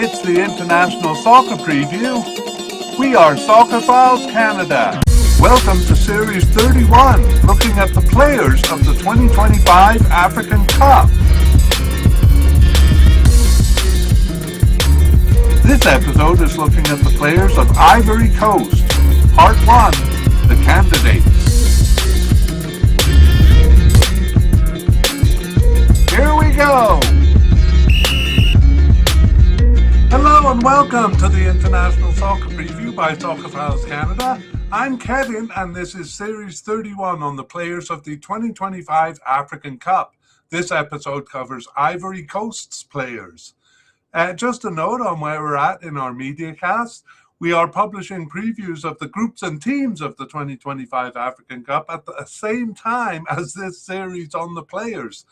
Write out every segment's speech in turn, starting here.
It's the International Soccer Preview. We are Soccerphiles Canada. Welcome to Series 31, looking at the players of the 2025 African Cup. This episode is looking at the players of Ivory Coast. Part 1, the candidates. Here we go! Hello and welcome to the International Soccer Preview by Soccerphiles Canada. I'm Kevin and this is Series 31 on the players of the 2025 African Cup. This episode covers Ivory Coast's players. Just a note on where we're at in our mediacast. We are publishing previews of the groups and teams of the 2025 African Cup at the same time as this series on the players.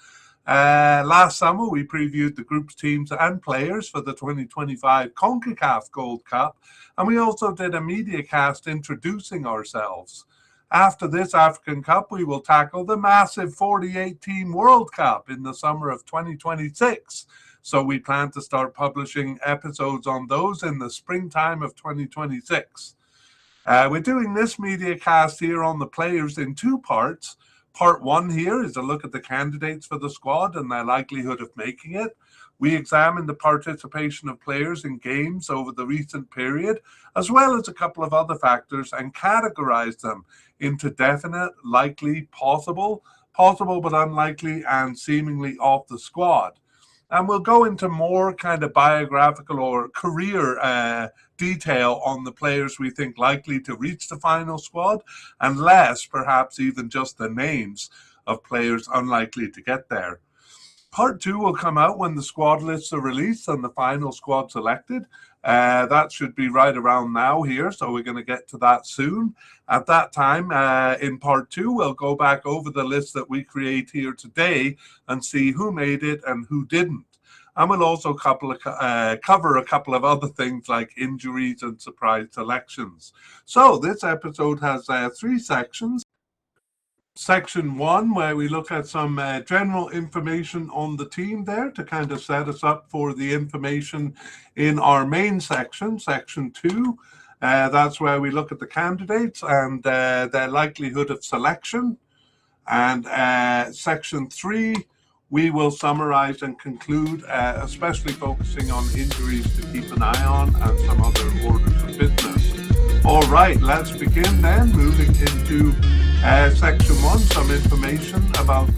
Last summer, we previewed the groups, teams, and players for the 2025 CONCACAF Gold Cup, and we also did a mediacast introducing ourselves. After this African Cup, we will tackle the massive 48-team World Cup in the summer of 2026. So we plan to start publishing episodes on those in the springtime of 2026. We're doing this mediacast here on the players in two parts. Part 1 here is a look at the candidates for the squad and their likelihood of making it. We examine the participation of players in games over the recent period, as well as a couple of other factors, and categorize them into definite, likely, possible but unlikely, and seemingly off the squad. And we'll go into more kind of biographical or career detail on the players we think likely to reach the final squad, and less perhaps even just the names of players unlikely to get there. Part 2 will come out when the squad lists are released and the final squad selected. That should be right around now here, so we're going to get to that soon. At that time, in Part 2, we'll go back over the list that we create here today and see who made it and who didn't. And we'll also cover a couple of other things like injuries and surprise selections. So this episode has 3 sections. Section 1, where we look at some general information on the team there to kind of set us up for the information in our main section. Section 2, that's where we look at the candidates and their likelihood of selection. And Section 3, we will summarize and conclude, especially focusing on injuries to keep an eye on and some other orders of business. All right, let's begin then, moving into Section 1, some information about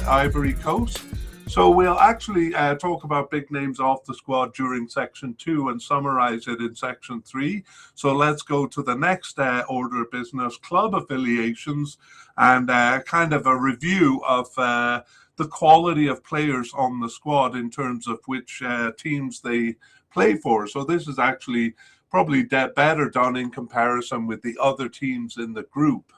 Ivory Coast. So we'll actually talk about big names off the squad during Section 2 and summarize it in Section 3. So let's go to the next order of business, club affiliations, and kind of a review of the quality of players on the squad in terms of which teams they play for. So this is actually probably better done in comparison with the other teams in the group.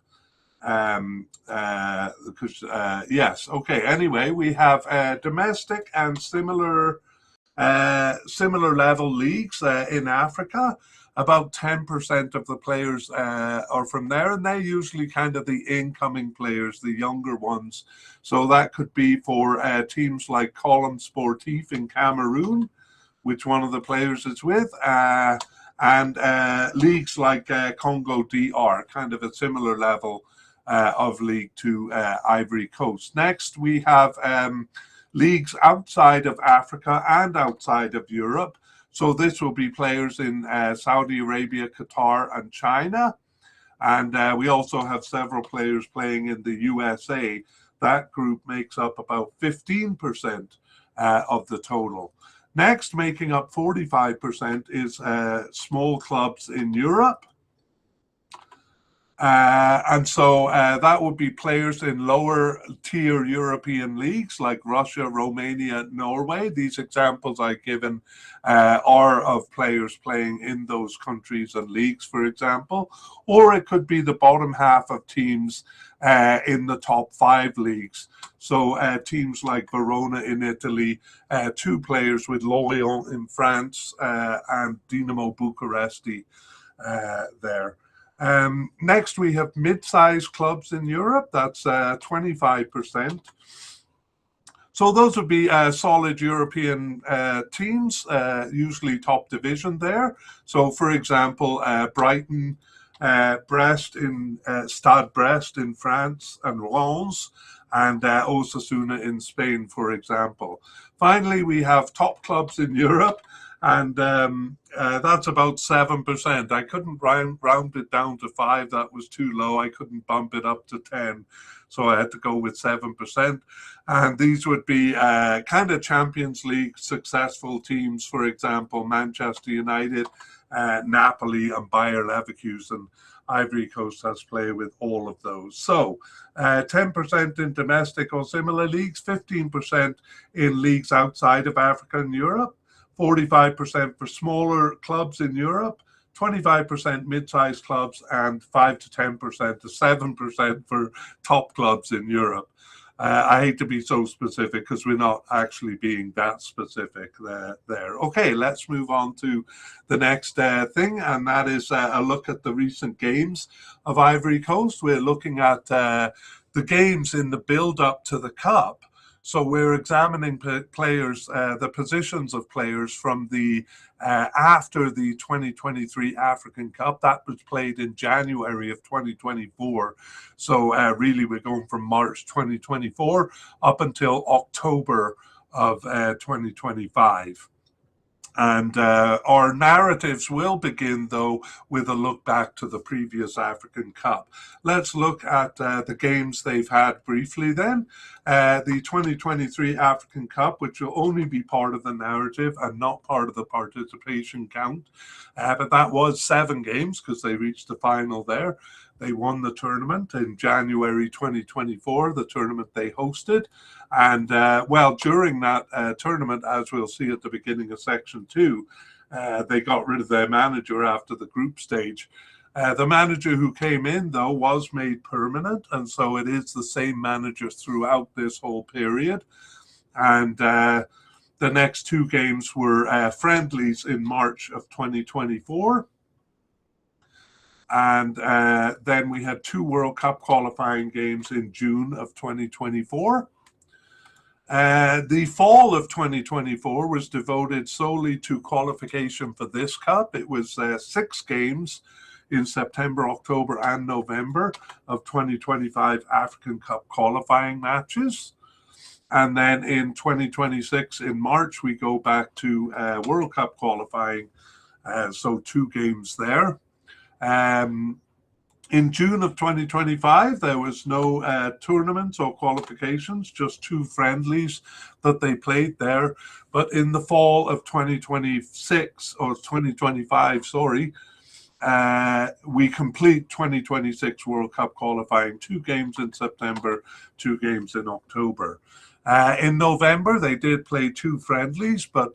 Yes, okay, anyway, we have domestic and similar level leagues in Africa. About 10% of the players are from there, and they're usually kind of the incoming players, the younger ones. So that could be for teams like Column Sportif in Cameroon, which one of the players is with, and leagues like Congo DR, kind of a similar level of league to Ivory Coast. Next, we have leagues outside of Africa and outside of Europe. So this will be players in Saudi Arabia, Qatar, and China. And we also have several players playing in the USA. That group makes up about 15% of the total. Next, making up 45% is small clubs in Europe. And so that would be players in lower tier European leagues like Russia, Romania, Norway. These examples I've given are of players playing in those countries and leagues, for example. Or it could be the bottom half of teams in the top 5 leagues. So teams like Verona in Italy, 2 players with Lorient in France, and Dinamo Bucuresti there. Next, we have mid-sized clubs in Europe. That's 25%. So those would be solid European teams, usually top division there. So, for example, Brighton, Brest in Stade Brest in France, and Reims, and Osasuna in Spain, for example. Finally, we have top clubs in Europe, and that's about 7%. I couldn't round it down to 5. That was too low. I couldn't bump it up to 10. So I had to go with 7%. And these would be kind of Champions League successful teams, for example, Manchester United, Napoli, and Bayer Leverkusen. Ivory Coast has played with all of those. So 10% in domestic or similar leagues, 15% in leagues outside of Africa and Europe, 45% for smaller clubs in Europe, 25% mid-sized clubs, and 5 to 10% to 7% for top clubs in Europe. I hate to be so specific because we're not actually being that specific there. Okay, let's move on to the next thing, and that is a look at the recent games of Ivory Coast. We're looking at the games in the build-up to the Cup. So we're examining players, the positions of players from the after the 2023 African Cup. That was played in January of 2024. So really we're going from March 2024 up until October of 2025. And our narratives will begin, though, with a look back to the previous African Cup. Let's look at the games they've had briefly then. The 2023 African Cup, which will only be part of the narrative and not part of the participation count. But that was 7 games because they reached the final there. They won the tournament in January 2024, the tournament they hosted. And, well, during that tournament, as we'll see at the beginning of Section 2, they got rid of their manager after the group stage. The manager who came in, though, was made permanent, and so it is the same manager throughout this whole period. And the next 2 games were friendlies in March of 2024. And then we had 2 World Cup qualifying games in June of 2024. The fall of 2024 was devoted solely to qualification for this Cup. It was 6 games in September, October, and November of 2025 African Cup qualifying matches. And then in 2026, in March, we go back to World Cup qualifying. So 2 games there. In June of 2025, there was no tournaments or qualifications, just 2 friendlies that they played there. But in the fall of 2026, or 2025, sorry, we complete 2026 World Cup qualifying, 2 games in September, 2 games in October. In November, they did play 2 friendlies, but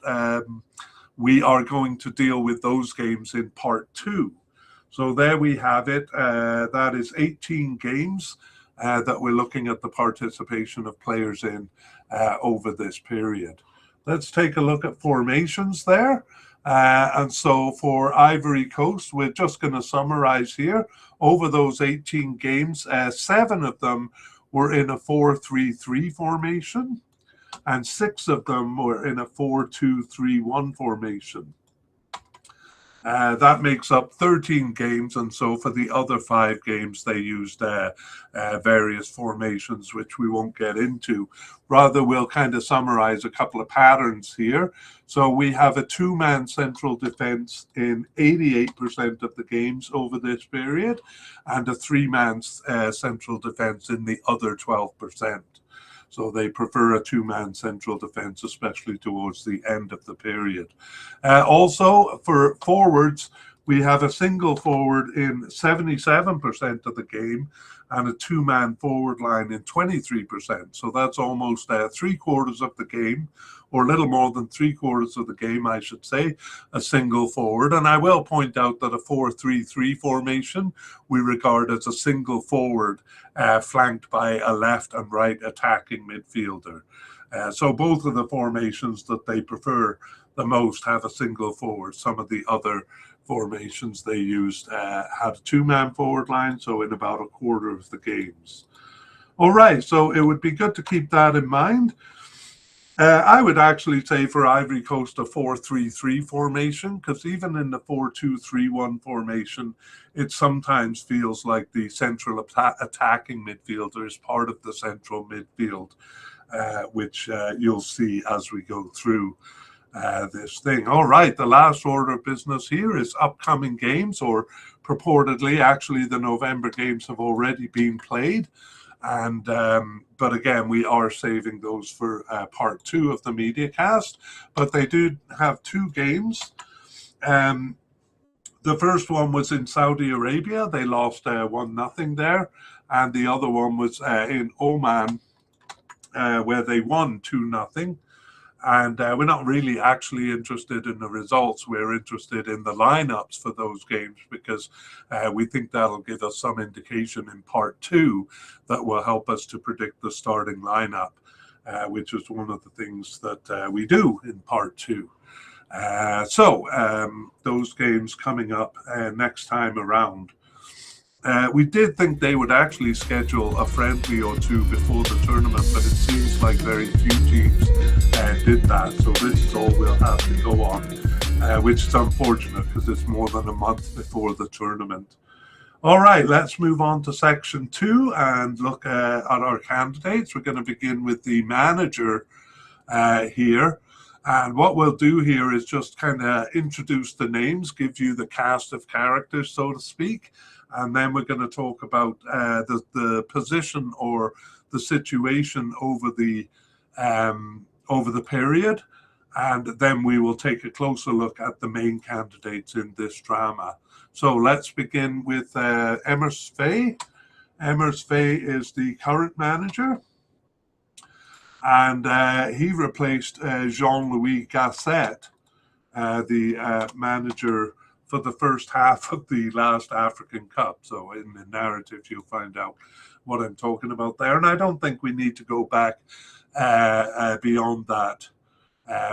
we are going to deal with those games in part 2. So there we have it. That is 18 games that we're looking at the participation of players in over this period. Let's take a look at formations there. And so for Ivory Coast, we're just going to summarize here. Over those 18 games, 7 of them were in a 4-3-3 formation, and 6 of them were in a 4-2-3-1 formation. That makes up 13 games, and so for the other 5 games, they used various formations, which we won't get into. Rather, we'll kind of summarize a couple of patterns here. So we have a 2-man central defense in 88% of the games over this period, and a 3-man central defense in the other 12%. So they prefer a 2-man central defense, especially towards the end of the period. Also, for forwards, we have a single forward in 77% of the game and a 2-man forward line in 23%. So that's almost 3/4 of the game, or a little more than 3/4 of the game, I should say, a single forward. And I will point out that a 4-3-3 formation we regard as a single forward flanked by a left and right attacking midfielder. So both of the formations that they prefer the most have a single forward. Some of the other formations they used had a 2-man forward line, so in about 1/4 of the games. All right, so it would be good to keep that in mind. I would actually say for Ivory Coast a 4-3-3 formation, because even in the 4-2-3-1 formation, it sometimes feels like the central attacking midfielder is part of the central midfield, which you'll see as we go through this thing. All right, the last order of business here is upcoming games, or purportedly, actually, the November games have already been played. And but again, we are saving those for part 2 of the mediacast. But they do have 2 games. The first one was in Saudi Arabia. They lost 1-0 there, and the other one was in Oman, where they won 2-0. And we're not really actually interested in the results. We're interested in the lineups for those games, because we think that'll give us some indication in part 2 that will help us to predict the starting lineup, which is one of the things that we do in part 2. So those games coming up next time around. We did think they would actually schedule a friendly or 2 before the tournament, but it seems like very few teams did that. So this is all we'll have to go on, which is unfortunate because it's more than a month before the tournament. All right, let's move on to section 2 and look at our candidates. We're going to begin with the manager here. And what we'll do here is just kind of introduce the names, give you the cast of characters, so to speak. And then we're going to talk about the position or the situation over the period. And then we will take a closer look at the main candidates in this drama. So let's begin with Emers Faye. Emers Faye is the current manager. And he replaced Jean-Louis Gasset, the manager for the first half of the last African Cup. So in the narrative, you'll find out what I'm talking about there. And I don't think we need to go back beyond that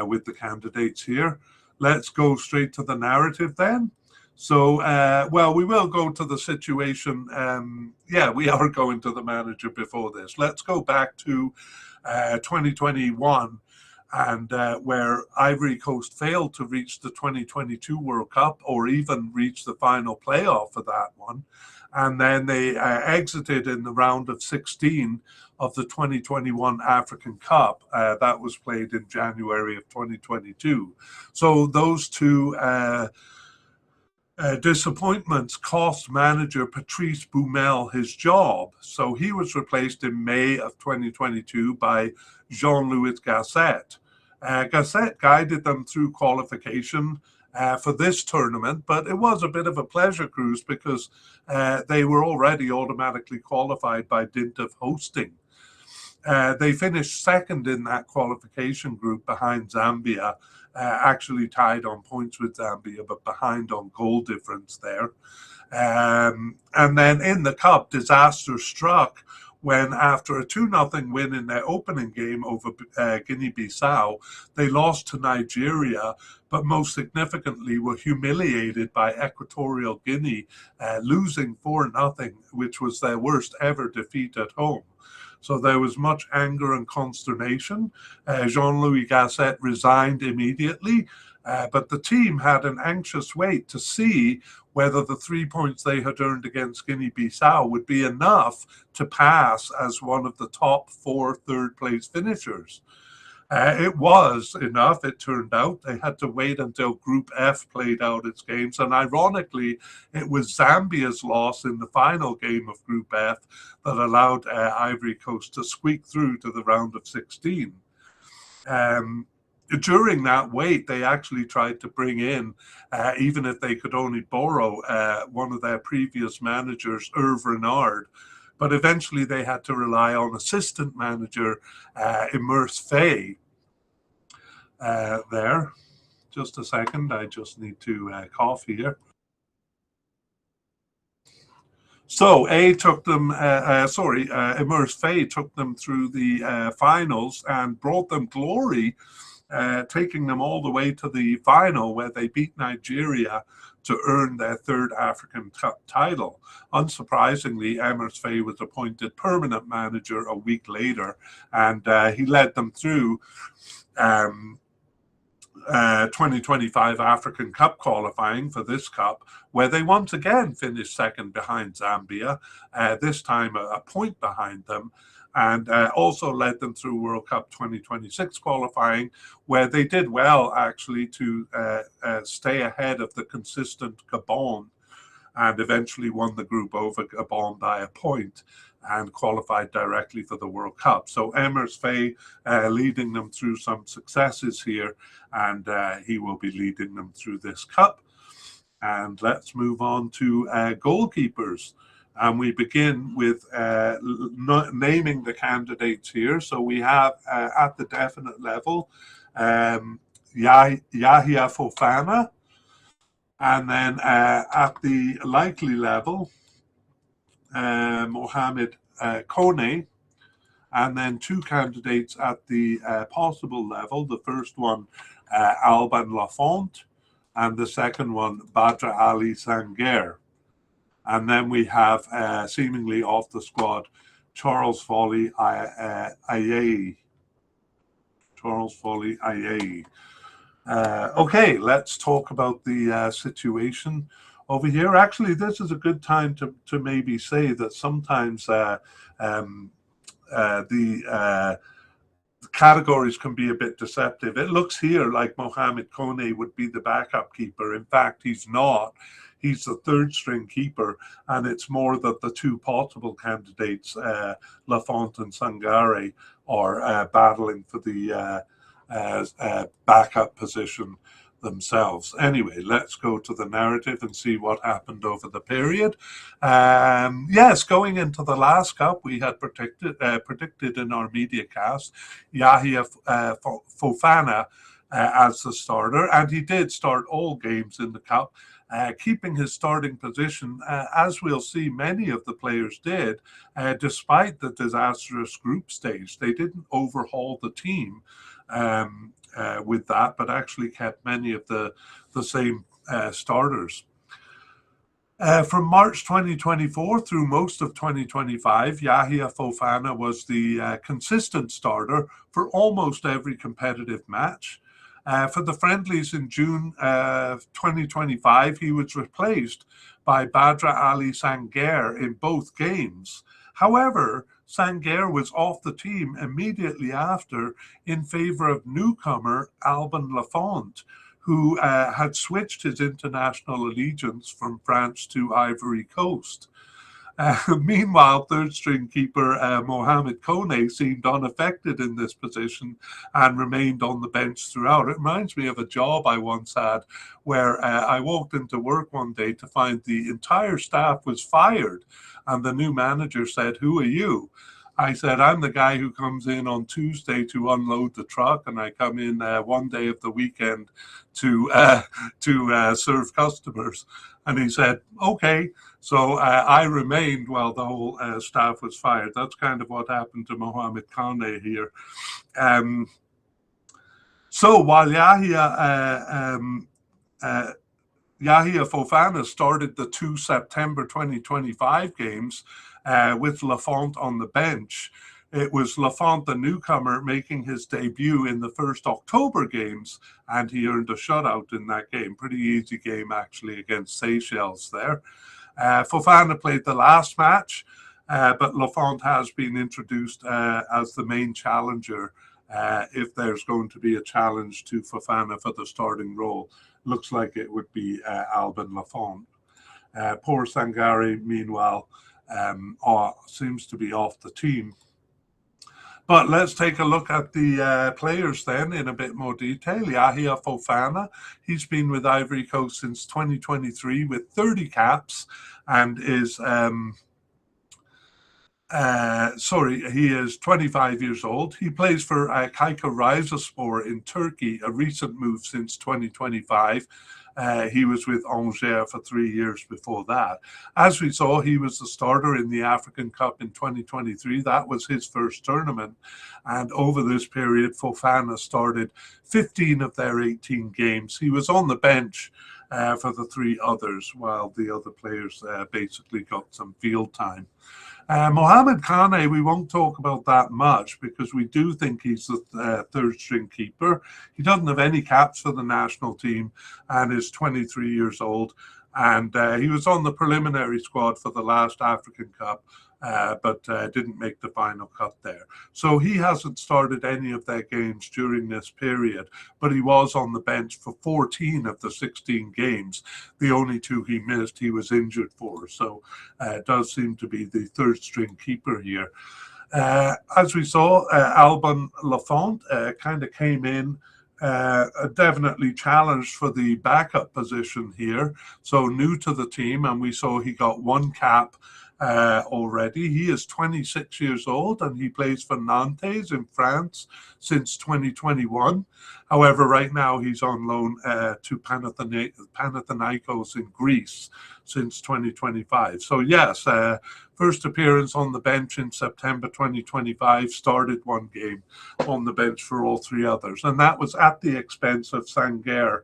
with the candidates here. Let's go straight to the narrative then. So, well, we will go to the situation. Yeah, we are going to the manager before this. Let's go back to 2021, and where Ivory Coast failed to reach the 2022 World Cup or even reach the final playoff for that one. And then they exited in the round of 16 of the 2021 African Cup. That was played in January of 2022. So those two disappointments cost manager Patrice Boumel his job. So he was replaced in May of 2022 by Jean-Louis Gasset. Gasset guided them through qualification for this tournament, but it was a bit of a pleasure cruise because they were already automatically qualified by dint of hosting. They finished second in that qualification group behind Zambia, actually tied on points with Zambia, but behind on goal difference there. And then in the cup, disaster struck when, after a 2-0 win in their opening game over Guinea-Bissau, they lost to Nigeria, but most significantly were humiliated by Equatorial Guinea, losing 4-0, which was their worst ever defeat at home. So there was much anger and consternation. Jean-Louis Gasset resigned immediately, but the team had an anxious wait to see whether the 3 points they had earned against Guinea-Bissau would be enough to pass as one of the top 4 third-place finishers. It was enough, it turned out. They had to wait until Group F played out its games. And ironically, it was Zambia's loss in the final game of Group F that allowed Ivory Coast to squeak through to the round of 16. During that wait, they actually tried to bring in, even if they could only borrow, one of their previous managers, Hervé Renard. But eventually they had to rely on assistant manager Emers Faye. There. Just a second, I just need to cough here. So Emers Faye took them through the finals and brought them glory taking them all the way to the final where they beat Nigeria to earn their third African Cup title. Unsurprisingly, Emers Faye was appointed permanent manager a week later, and he led them through 2025 African Cup qualifying for this cup, where they once again finished second behind Zambia, this time a point behind them, and also led them through World Cup 2026 qualifying, where they did well actually to stay ahead of the consistent Gabon, and eventually won the group over Gabon by a point and qualified directly for the World Cup. So Emers Faye leading them through some successes here, and he will be leading them through this cup. And let's move on to goalkeepers. And we begin with naming the candidates here. So we have at the definite level, Yahya Fofana, and then at the likely level, Mohamed Kone, and then two candidates at the possible level. The first one, Alban Lafont, and the second one, Badra Ali Sangaire. And then we have, seemingly off the squad, Charles Foley Aye. Charles Foley Aye. Okay, let's talk about the situation over here. Actually, this is a good time to maybe say that sometimes the categories can be a bit deceptive. It looks here like Mohamed Kone would be the backup keeper. In fact, he's not. He's the third string keeper, and it's more that the two possible candidates, Lafont and Sangaire, are battling for the backup position themselves. Anyway, let's go to the narrative and see what happened over the period. Yes, going into the last cup, we had predicted in our mediacast Yahya Fofana as the starter, and he did start all games in the cup, keeping his starting position, as we'll see many of the players did, despite the disastrous group stage. They didn't overhaul the team with that, but actually kept many of the same starters. From March 2024 through most of 2025, Yahya Fofana was the consistent starter for almost every competitive match. For the friendlies in June 2025, he was replaced by Badra Ali Sangaire in both games. However, Sangaire was off the team immediately after in favor of newcomer Alban Lafont, who had switched his international allegiance from France to Ivory Coast. Meanwhile, third string keeper Mohamed Kone seemed unaffected in this position and remained on the bench throughout. It reminds me of a job I once had where I walked into work one day to find the entire staff was fired, and the new manager said, "Who are you?" I said, "I'm the guy who comes in on Tuesday to unload the truck, and I come in one day of the weekend to serve customers." And he said, "Okay." So I remained while the whole staff was fired. That's kind of what happened to Mohamed Kane here. So while Yahya Fofana started the 2 September 2025 games with Lafont on the bench, it was Lafont, the newcomer, making his debut in the first October games, and he earned a shutout in that game. Pretty easy game, actually, against Seychelles there. Fofana played the last match, but Lafont has been introduced as the main challenger if there's going to be a challenge to Fofana for the starting role. Looks like it would be Alban Lafont. Poor Sangaire, meanwhile, seems to be off the team. But let's take a look at the players then in a bit more detail. Yahya Fofana, he's been with Ivory Coast since 2023 with 30 caps and is He is 25 years old. He plays for Kayserispor in Turkey, a recent move since 2025. He was with Angers for 3 years before that. As we saw, he was the starter in the African Cup in 2023. That was his first tournament. And over this period, Fofana started 15 of their 18 games. He was on the bench for the 3 others, while the other players basically got some field time. Mohamed Kane, we won't talk about that much because we do think he's the third string keeper. He doesn't have any caps for the national team and is 23 years old. And he was on the preliminary squad for the last African Cup, but didn't make the final cut there. So he hasn't started any of their games during this period, but he was on the bench for 14 of the 16 games. The only 2 he missed, he was injured for. So it does seem to be the third string keeper here. As we saw, Alban Lafont kind of came in, definitely challenged for the backup position here. So new to the team, and we saw he got 1 cap already. He is 26 years old and he plays for Nantes in France since 2021. However, right now he's on loan to Panathinaikos in Greece since 2025. So yes, first appearance on the bench in September 2025, started 1 game on the bench for all 3 others. And that was at the expense of Sangaré.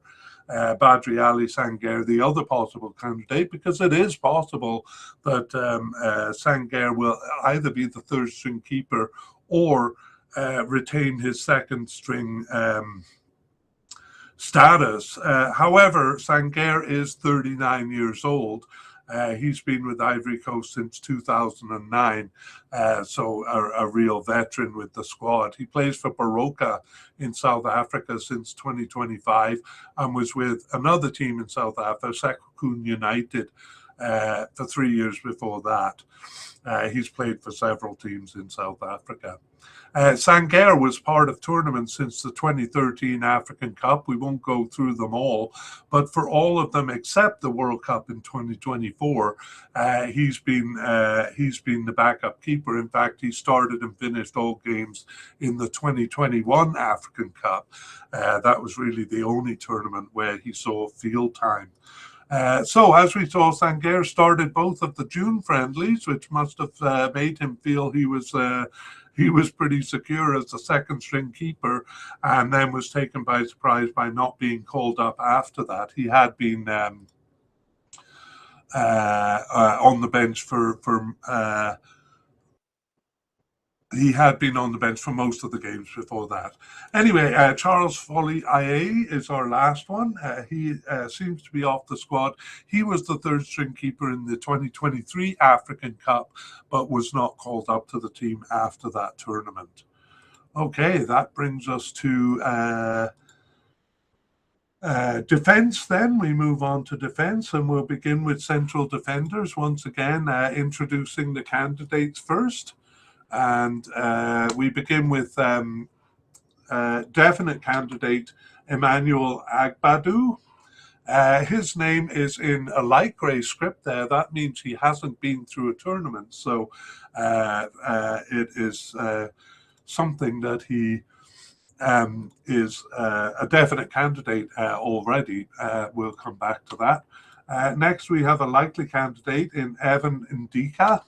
Badri Ali Sangaré, the other possible candidate, because it is possible that Sangaré will either be the third string keeper or retain his second string status. However, Sangaré is 39 years old. He's been with Ivory Coast since 2009, so a real veteran with the squad. He plays for Baroka in South Africa since 2025 and was with another team in South Africa, Sekhukhune United, for 3 years before that. He's played for several teams in South Africa. Sangaré was part of tournaments since the 2013 African Cup. We won't go through them all, but for all of them except the World Cup in 2024, he's been the backup keeper. In fact, he started and finished all games in the 2021 African Cup. That was really the only tournament where he saw field time. So as we saw, Sangaré started both of the June friendlies, which must have made him feel he was pretty secure as the second string keeper, and then was taken by surprise by not being called up after that. He had been on the bench for most of the games before that. Anyway, Charles Folly Aye is our last one. He seems to be off the squad. He was the third string keeper in the 2023 African Cup, but was not called up to the team after that tournament. Okay, that brings us to defense. Then we move on to defense, and we'll begin with central defenders. Once again, introducing the candidates first. And we begin with definite candidate Emmanuel Agbadou. His name is in a light grey script there. That means he hasn't been through a tournament. So it is something that he is a definite candidate already. We'll come back to that. Next, we have a likely candidate in Evan Ndika.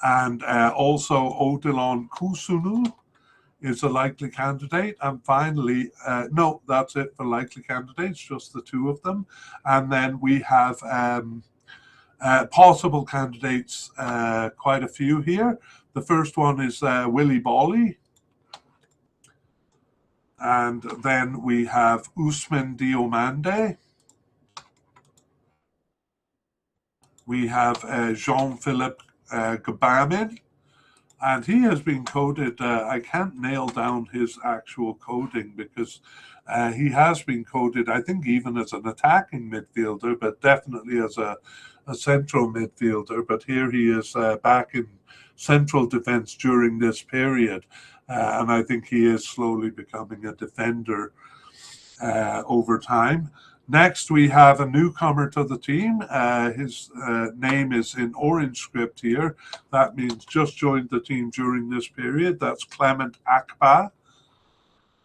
And also Odilon Kusunu is a likely candidate. And finally, no, that's it for likely candidates, just the 2 of them. And then we have possible candidates, quite a few here. The first one is Willy Bolly. And then we have Ousmane Diomande. We have Jean-Philippe Gbamin, and he has been coded. I can't nail down his actual coding because he has been coded, I think, even as an attacking midfielder, but definitely as a central midfielder. But here he is back in central defense during this period, and I think he is slowly becoming a defender over time. Next, we have a newcomer to the team. His name is in orange script here. That means just joined the team during this period. That's Clement Akpa.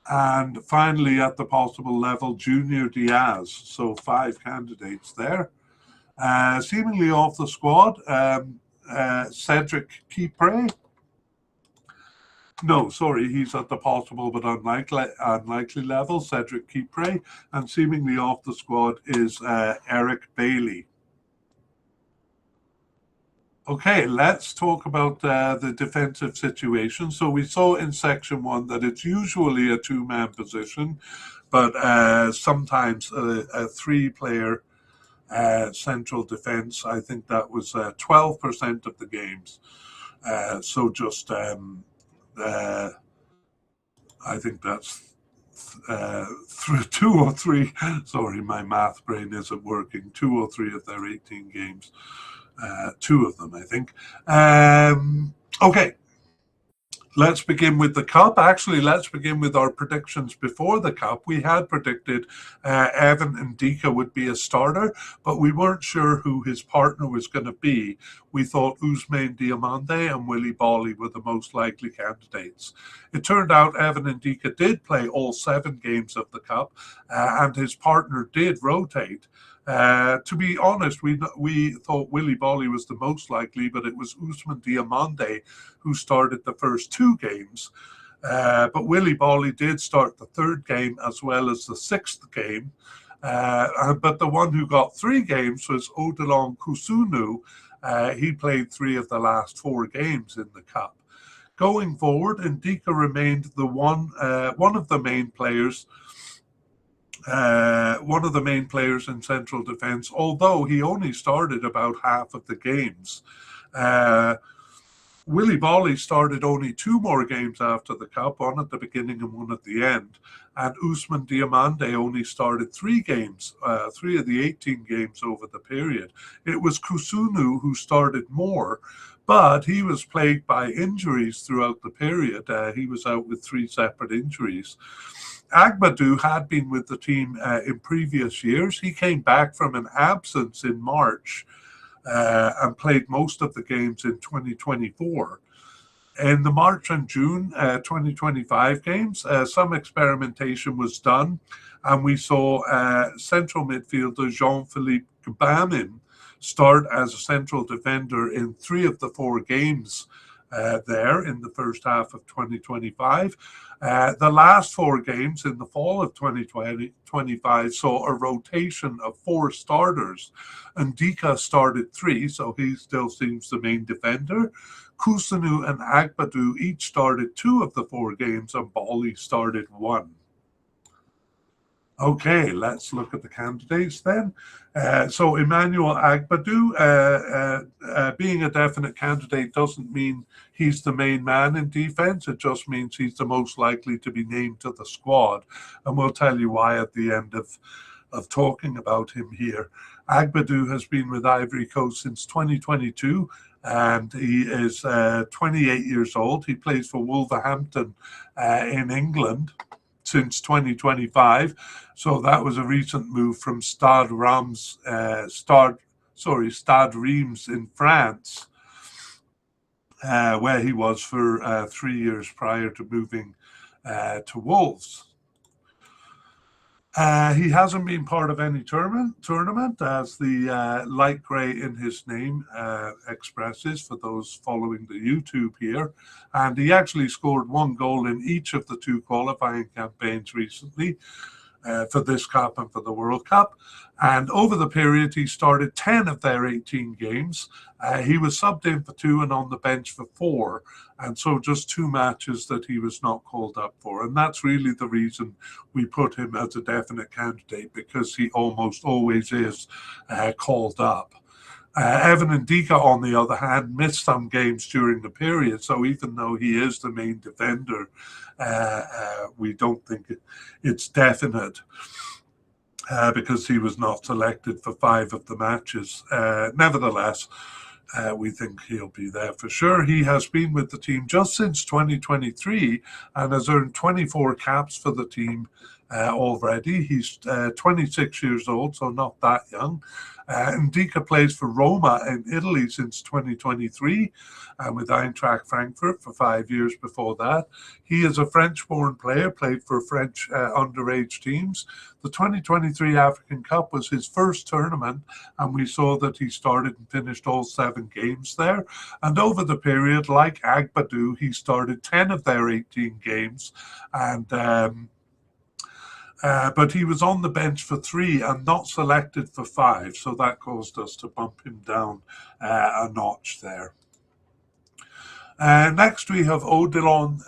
And finally, at the possible level, Junior Diaz. So 5 candidates there. Seemingly off the squad, Cedric Kipre. No, sorry, he's at the possible but unlikely level, Cedric Kipre. And seemingly off the squad is Eric Bailey. Okay, let's talk about the defensive situation. So we saw in section 1 that it's usually a 2-man position, but sometimes a 3-player central defense. I think that was 12% of the games. So just, I think that's 2 or 3. Sorry, my math brain isn't working. 2 or 3 of their 18 games. 2 of them, I think. Okay, let's begin with the Cup. Actually, let's begin with our predictions before the Cup. We had predicted Evan Ndika would be a starter, but we weren't sure who his partner was going to be. We thought Ousmane Diomande and Willy Bolly were the most likely candidates. It turned out Evan Ndika did play all 7 games of the Cup, and his partner did rotate. To be honest, we thought Willy Bolly was the most likely, but it was Ousmane Diomande who started the first 2 games. But Willy Bolly did start the 3rd game as well as the 6th game. But the one who got 3 games was Odilon Kusunu. He played 3 of the last 4 games in the Cup. Going forward, Ndika remained the one of the main players. One of the main players in central defence, although he only started about half of the games. Willy Bolly started only 2 more games after the Cup, one at the beginning and one at the end. And Ousmane Diomande only started 3 games, 3 of the 18 games over the period. It was Kusunu who started more, but he was plagued by injuries throughout the period. He was out with 3 separate injuries. Agbadou had been with the team in previous years. He came back from an absence in March and played most of the games in 2024. In the March and June 2025 games, some experimentation was done, and we saw central midfielder Jean-Philippe Gbamin start as a central defender in 3 of the 4 games there in the first half of 2025. The last 4 games in the fall of 2025 saw a rotation of 4 starters. Ndika started 3, so he still seems the main defender. Kusunu and Agbadou each started 2 of the 4 games, and Bolly started 1. Okay, let's look at the candidates then. So Emmanuel Agbadou, being a definite candidate doesn't mean he's the main man in defence. It just means he's the most likely to be named to the squad. And we'll tell you why at the end of talking about him here. Agbadou has been with Ivory Coast since 2022, and he is 28 years old. He plays for Wolverhampton in England since 2025. So that was a recent move from Stade Reims in France, where he was for 3 years prior to moving to Wolves. He hasn't been part of any tournament, as the light grey in his name expresses for those following the YouTube here. And he actually scored 1 goal in each of the 2 qualifying campaigns recently for this Cup and for the World Cup. And over the period, he started 10 of their 18 games. He was subbed in for 2 and on the bench for 4. And so just 2 matches that he was not called up for. And that's really the reason we put him as a definite candidate, because he almost always is called up. Evan Ndika, on the other hand, missed some games during the period. So even though he is the main defender, we don't think it's definite. Because he was not selected for 5 of the matches. Nevertheless, we think he'll be there for sure. He has been with the team just since 2023 and has earned 24 caps for the team already. He's 26 years old, so not that young. Ndika plays for Roma in Italy since 2023, and with Eintracht Frankfurt for 5 years before that. He is a French-born player, played for French underage teams. The 2023 African Cup was his first tournament, and we saw that he started and finished all 7 games there. And over the period, like Agbadou, he started 10 of their 18 games, and but he was on the bench for 3 and not selected for 5, so that caused us to bump him down a notch there. Next, we have Odilon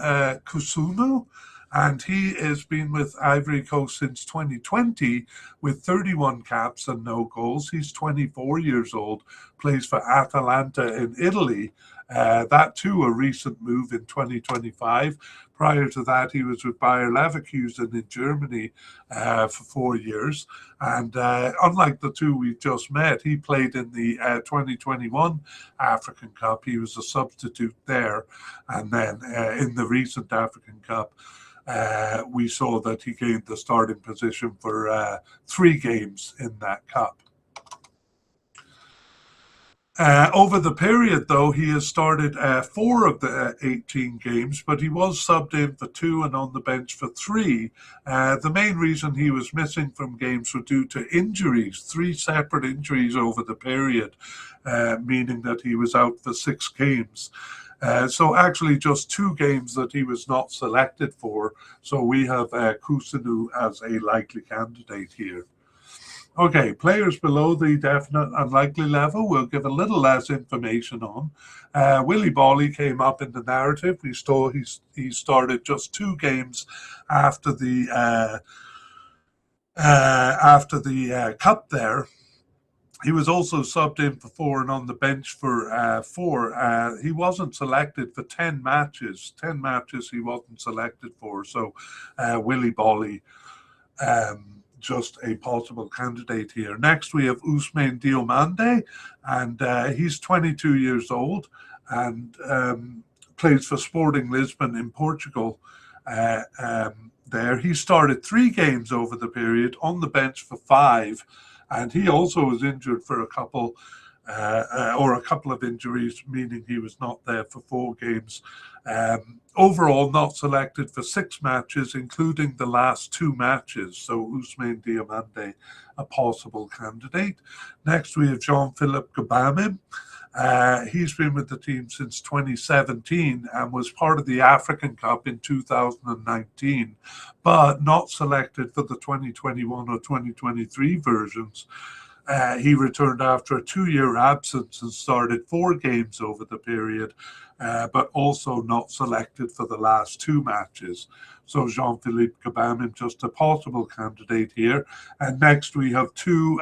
Kusunu, and he has been with Ivory Coast since 2020 with 31 caps and no goals. He's 24 years old, plays for Atalanta in Italy. That too, a recent move in 2025. Prior to that, he was with Bayer Leverkusen in Germany for 4 years. And unlike the two we've just met, he played in the 2021 African Cup. He was a substitute there. And then in the recent African Cup, we saw that he gained the starting position for 3 games in that cup. Over the period, though, he has started 4 of the 18 games, but he was subbed in for 2 and on the bench for 3. The main reason he was missing from games were due to injuries, 3 separate injuries over the period, meaning that he was out for 6 games. So actually just 2 games that he was not selected for. So we have Kusunu as a likely candidate here. Okay, players below the definite unlikely level we'll give a little less information on. Willy Bolly came up in the narrative. We saw he started just 2 games after the cup there. He was also subbed in for 4 and on the bench for 4. He wasn't selected for 10 matches. 10 matches he wasn't selected for. So Willy Bolly, just a possible candidate here. Next, we have Ousmane Diomande, and he's 22 years old and plays for Sporting Lisbon in Portugal. There, he started 3 games over the period, on the bench for 5, and he also was injured for a couple of injuries, meaning he was not there for 4 games. Overall, not selected for 6 matches, including the last 2 matches. So Ousmane Diomande, a possible candidate. Next, we have Jean-Philippe Gabamim. He's been with the team since 2017 and was part of the African Cup in 2019, but not selected for the 2021 or 2023 versions. He returned after a 2-year absence and started 4 games over the period, but also not selected for the last 2 matches. So Jean-Philippe Gabamim, just a possible candidate here. And next we have two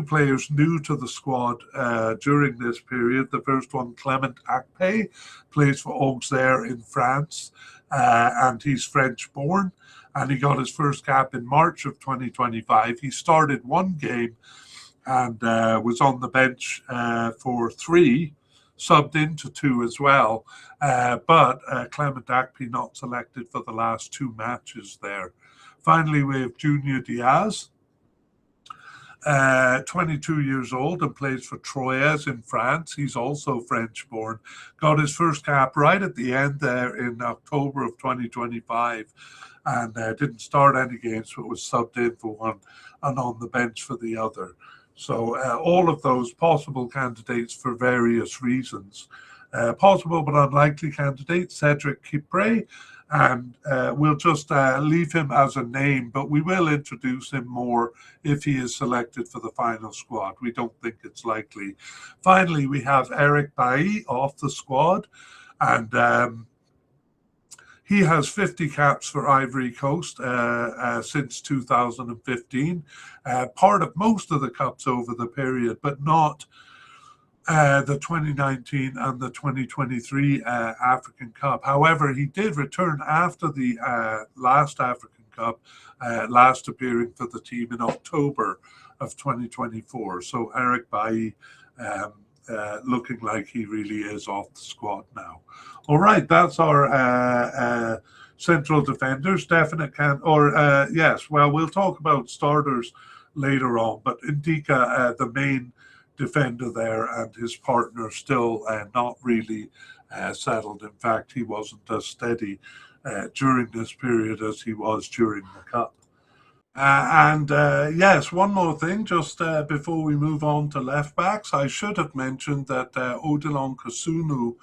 players new to the squad during this period. The first one, Clement Akpe, plays for Auxerre in France, and he's French-born. And he got his first cap in March of 2025. He started 1 game and was on the bench for 3, subbed into 2 as well. But Clement Akpe not selected for the last 2 matches there. Finally, we have Junior Diaz, 22 years old and plays for Troyes in France. He's also French-born. Got his first cap right at the end there in October of 2025. And didn't start any games, but was subbed in for 1 and on the bench for the other. So all of those possible candidates for various reasons. Possible but unlikely candidate, Cedric Kipre, and we'll just leave him as a name, but we will introduce him more if he is selected for the final squad. We don't think it's likely. Finally, we have Eric Bailly off the squad, and he has 50 caps for Ivory Coast since 2015, part of most of the cups over the period, but not the 2019 and the 2023 African Cup. However, he did return after the last African Cup, last appearing for the team in October of 2024. So Eric Bailly looking like he really is off the squad now. All right, that's our central defenders, we'll talk about starters later on, but Ndika, the main defender there, and his partner still not really settled. In fact, he wasn't as steady during this period as he was during the Cup. Yes, one more thing, just before we move on to left backs, I should have mentioned that Odilon Kasunu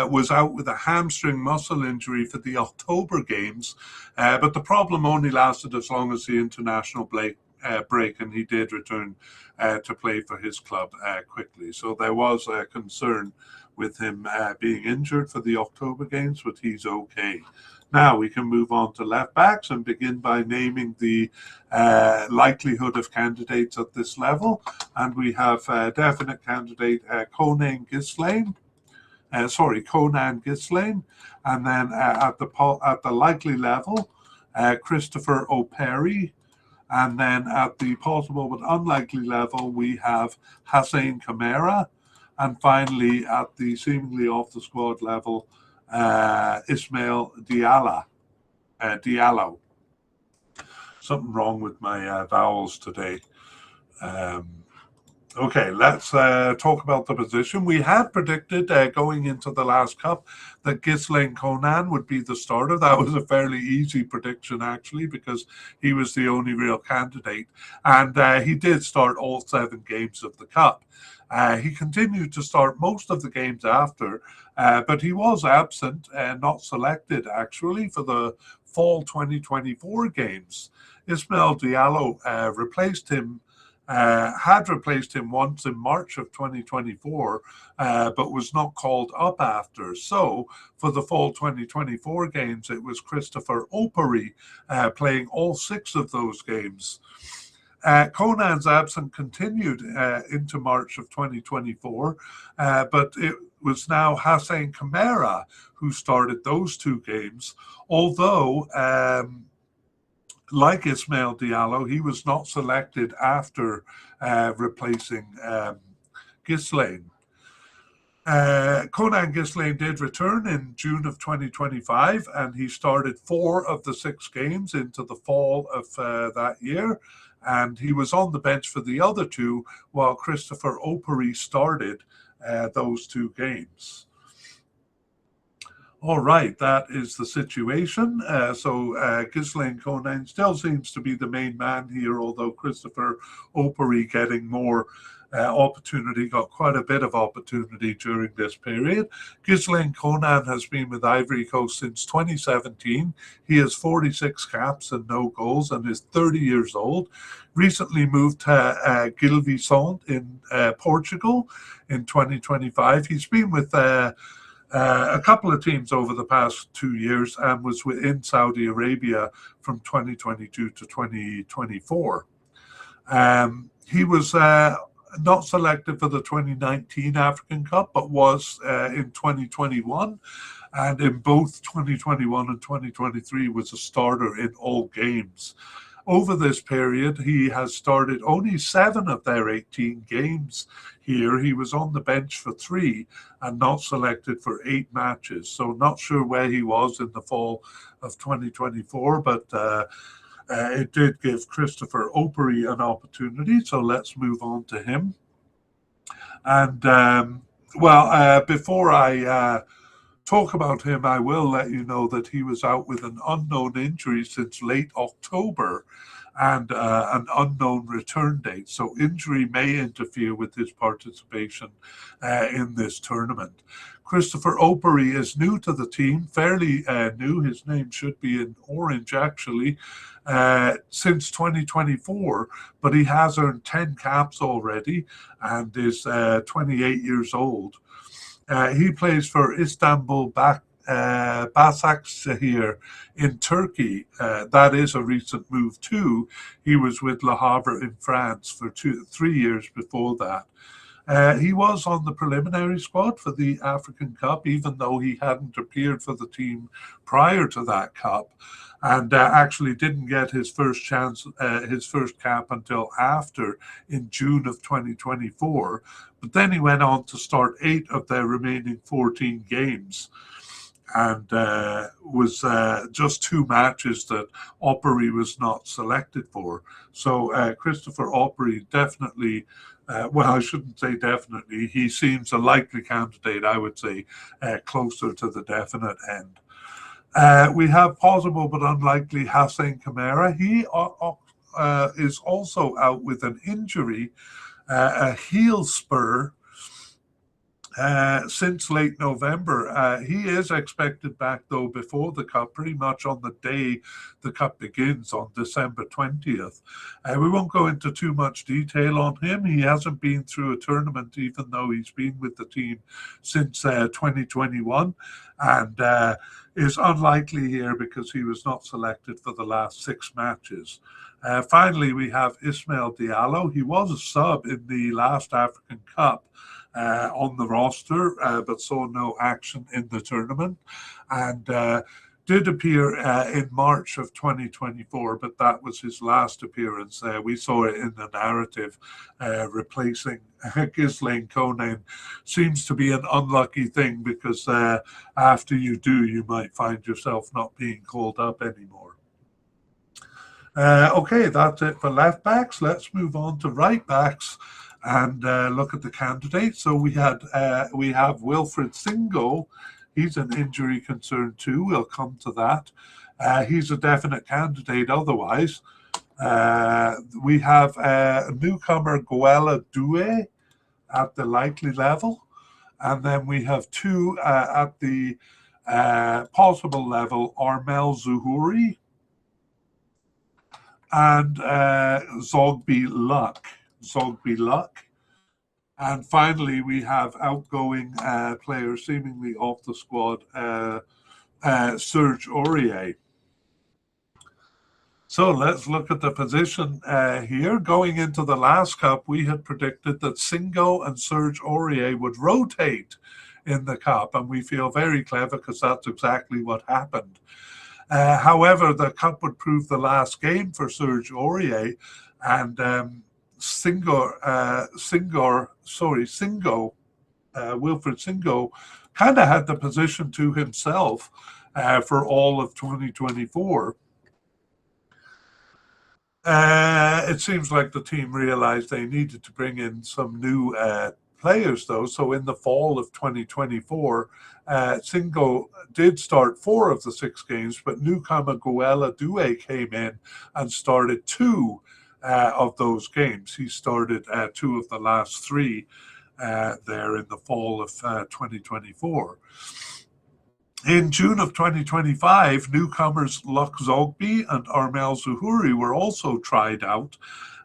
was out with a hamstring muscle injury for the October games, but the problem only lasted as long as the international break, and he did return to play for his club quickly. So there was a concern with him being injured for the October games, but he's okay. Now we can move on to left backs and begin by naming the likelihood of candidates at this level. And we have definite candidate Conan Ghislaine. And then at the likely level, Christopher O'Perry. And then at the possible but unlikely level, we have Hussein Kamara. And finally, at the seemingly off the squad level, Ismail Diallo. Something wrong with my vowels today. Okay, let's talk about the position. We had predicted going into the last cup that Ghislaine Conan would be the starter. That was a fairly easy prediction, actually, because he was the only real candidate. And he did start all 7 games of the cup. He continued to start most of the games after, but he was absent and not selected, actually, for the fall 2024 games. Ismail Diallo had replaced him once in March of 2024, but was not called up after. So for the fall 2024 games, it was Christopher O'Perry playing all 6 of those games. Conan's absence continued into March of 2024, but it was now Hussein Kamara who started those 2 games, although like Ismail Diallo, he was not selected after replacing Ghislaine. Conan Ghislaine did return in June of 2025, and he started 4 of the 6 games into the fall of that year, and he was on the bench for the other 2 while Christopher O'Perry started those 2 games. All right, that is the situation. So Ghislaine Conan still seems to be the main man here, although Christopher O'Perry getting more opportunity, got quite a bit of opportunity during this period. Ghislaine Conan has been with Ivory Coast since 2017. He has 46 caps and no goals and is 30 years old. Recently moved to Gil Vicente in Portugal in 2025. He's been with a couple of teams over the past 2 years and was in Saudi Arabia from 2022 to 2024. He was not selected for the 2019 African Cup, but was in 2021. And in both 2021 and 2023 was a starter in all games. Over this period, he has started only 7 of their 18 games here. He was on the bench for 3 and not selected for 8 matches. So not sure where he was in the fall of 2024, but it did give Christopher O'Perry an opportunity. So let's move on to him. And before I talk about him, I will let you know that he was out with an unknown injury since late October and an unknown return date. So injury may interfere with his participation in this tournament. Christopher O'Perry is new to the team, fairly new. His name should be in orange, actually, since 2024, but he has earned 10 caps already and is 28 years old. He plays for Istanbul Başakşehir in Turkey. That is a recent move too. He was with Le Havre in France for 3 years before that. He was on the preliminary squad for the African Cup, even though he hadn't appeared for the team prior to that cup, and actually didn't get his first cap until after in June of 2024. But then he went on to start 8 of their remaining 14 games. and was just 2 matches that Opry was not selected for. So Christopher Opry definitely, well, I shouldn't say definitely, he seems a likely candidate, I would say, closer to the definite end. We have possible but unlikely Hossein Kamara. He is also out with an injury, a heel spur, since late November. He is expected back, though, before the Cup, pretty much on the day the Cup begins on December 20th. We won't go into too much detail on him. He hasn't been through a tournament, even though he's been with the team since 2021, and is unlikely here because he was not selected for the last 6 matches. Finally, we have Ismail Diallo. He was a sub in the last African Cup, on the roster, but saw no action in the tournament, and did appear in March of 2024, but that was his last appearance. We saw it in the narrative, replacing Ghislaine Konen. Seems to be an unlucky thing because after you do, you might find yourself not being called up anymore. Okay, that's it for left backs. Let's move on to right backs and look at the candidates. So we have Wilfred Singo. He's an injury concern too. We'll come to that. He's a definite candidate otherwise. We have newcomer Goela Due at the likely level. And then we have 2 at the possible level, Armel Zuhouri and Zogby Luck. And finally, we have outgoing players seemingly off the squad, Serge Aurier. So let's look at the position here. Going into the last Cup, we had predicted that Singo and Serge Aurier would rotate in the Cup, and we feel very clever because that's exactly what happened. However, the Cup would prove the last game for Serge Aurier, and Wilfred Singo kind of had the position to himself for all of 2024. It seems like the team realized they needed to bring in some new players, though. So in the fall of 2024, Singo did start 4 of the 6 games, but newcomer Goela Due came in and started 2 of those games. He started 2 of the last 3 there in the fall of 2024. In June of 2025, newcomers Luck Zogby and Armel Zuhouri were also tried out.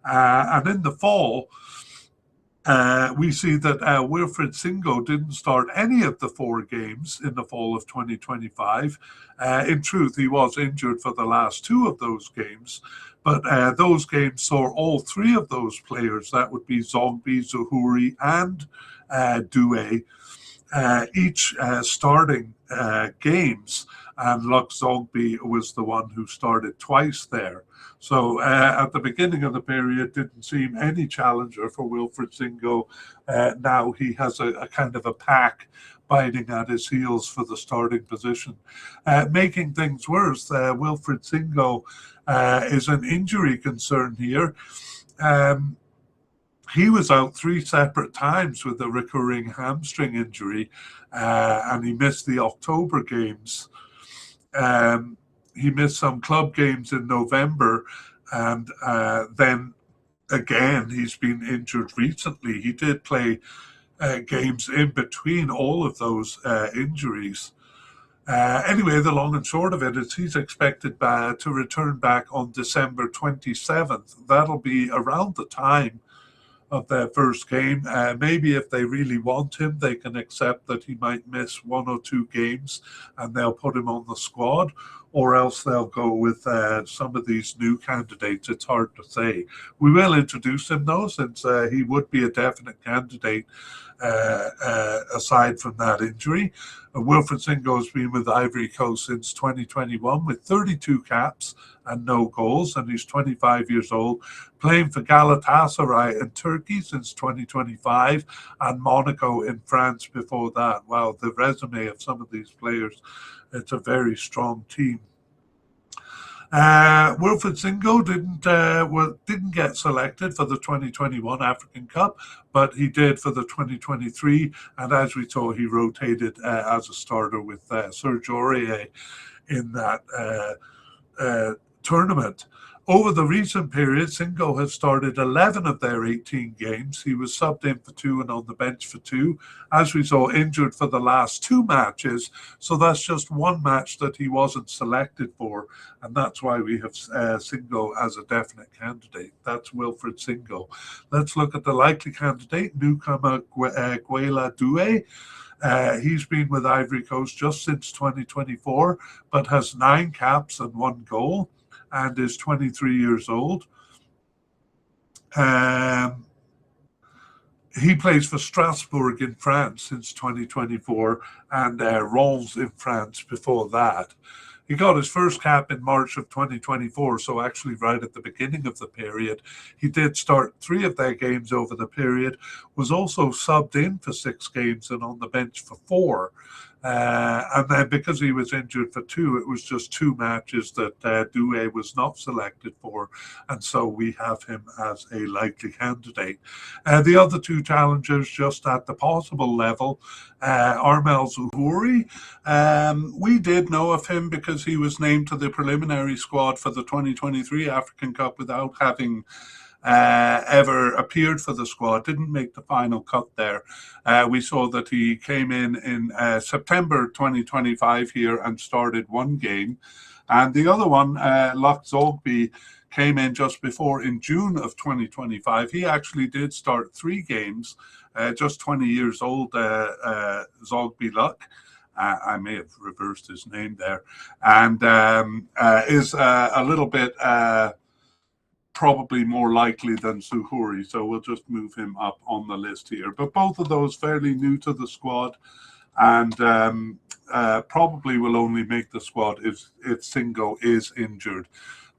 And in the fall, we see that Wilfred Singo didn't start any of the 4 games in the fall of 2025. In truth, he was injured for the last 2 of those games. But those games saw all 3 of those players, that would be Zogby, Zuhouri, and Due, each starting games. And Luck Zogby was the one who started twice there. So at the beginning of the period, didn't seem any challenger for Wilfred Singo. Now he has a kind of a pack biting at his heels for the starting position. Making things worse, Wilfred Singo is an injury concern here. He was out 3 separate times with a recurring hamstring injury, and he missed the October games. He missed some club games in November, and then again, he's been injured recently. He did play games in between all of those injuries. Anyway, the long and short of it is he's expected to return back on December 27th. That'll be around the time of their first game. Maybe if they really want him, they can accept that he might miss 1 or 2 games and they'll put him on the squad. or else they'll go with some of these new candidates. It's hard to say. We will introduce him though, since he would be a definite candidate aside from that injury. Wilfred Singo has been with Ivory Coast since 2021 with 32 caps and no goals, and he's 25 years old, playing for Galatasaray in Turkey since 2025 and Monaco in France before that. Wow, the resume of some of these players, it's a very strong team. Wilfred Singo didn't get selected for the 2021 African Cup, but he did for the 2023, and as we saw, he rotated as a starter with Serge Aurier in that tournament. Over the recent period, Singo has started 11 of their 18 games. He was subbed in for 2 and on the bench for 2. As we saw, injured for the last 2 matches. So that's just 1 match that he wasn't selected for. And that's why we have Singo as a definite candidate. That's Wilfred Singo. Let's look at the likely candidate, newcomer Guela Doué. He's been with Ivory Coast just since 2024, but has 9 caps and 1 goal. And is 23 years old. He plays for Strasbourg in France since 2024 and Reims in France before that. He got his first cap in March of 2024, so actually right at the beginning of the period. He did start 3 of their games over the period, was also subbed in for 6 games and on the bench for 4. And then because he was injured for 2, it was just 2 matches that Doué was not selected for, and so we have him as a likely candidate. The other 2 challengers just at the possible level, Armel Zuhouri. We did know of him because he was named to the preliminary squad for the 2023 African Cup without having ever appeared for the squad, didn't make the final cut there. We saw that he came in September 2025 here and started 1 game. And the other one, Luc Zogby, came in just before in June of 2025. He actually did start 3 games, just 20 years old, Zogby Luc. I may have reversed his name there. And is a little bit probably more likely than Zuhouri, so we'll just move him up on the list here. But both of those fairly new to the squad, and probably will only make the squad if Singo is injured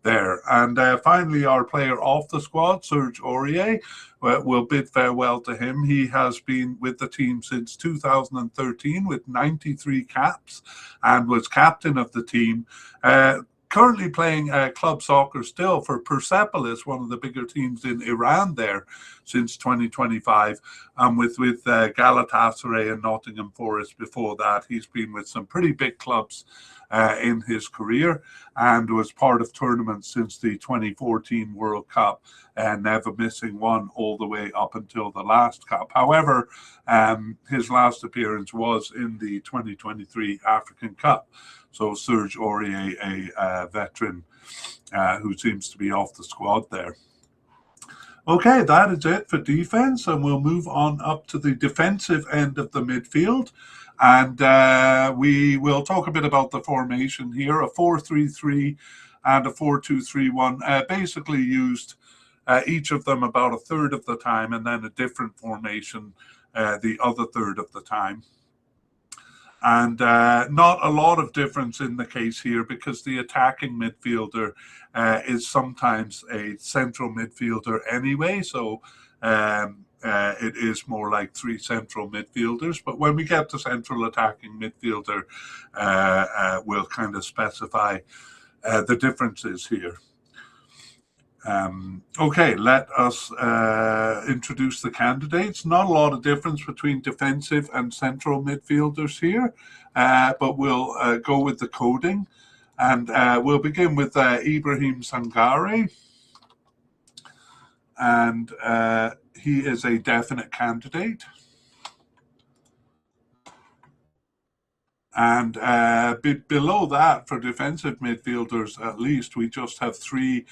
there. And finally, our player off the squad, Serge Aurier, we'll bid farewell to him. He has been with the team since 2013 with 93 caps and was captain of the team. Currently playing club soccer still for Persepolis, one of the bigger teams in Iran there since 2025, and with Galatasaray and Nottingham Forest before that. He's been with some pretty big clubs in his career and was part of tournaments since the 2014 World Cup, never missing one all the way up until the last cup. However, his last appearance was in the 2023 African Cup. So Serge Aurier, a veteran who seems to be off the squad there. Okay, that is it for defense, and we'll move on up to the defensive end of the midfield. And we will talk a bit about the formation here, a 4-3-3 and a 4-2-3-1, basically used each of them about a third of the time, and then a different formation the other third of the time. And not a lot of difference in the case here, because the attacking midfielder is sometimes a central midfielder anyway. So it is more like 3 central midfielders. But when we get to central attacking midfielder, we'll kind of specify the differences here. Okay, let us introduce the candidates. Not a lot of difference between defensive and central midfielders here, but we'll go with the coding. And we'll begin with Ibrahim Sangare. And he is a definite candidate. And below that, for defensive midfielders at least, we just have 3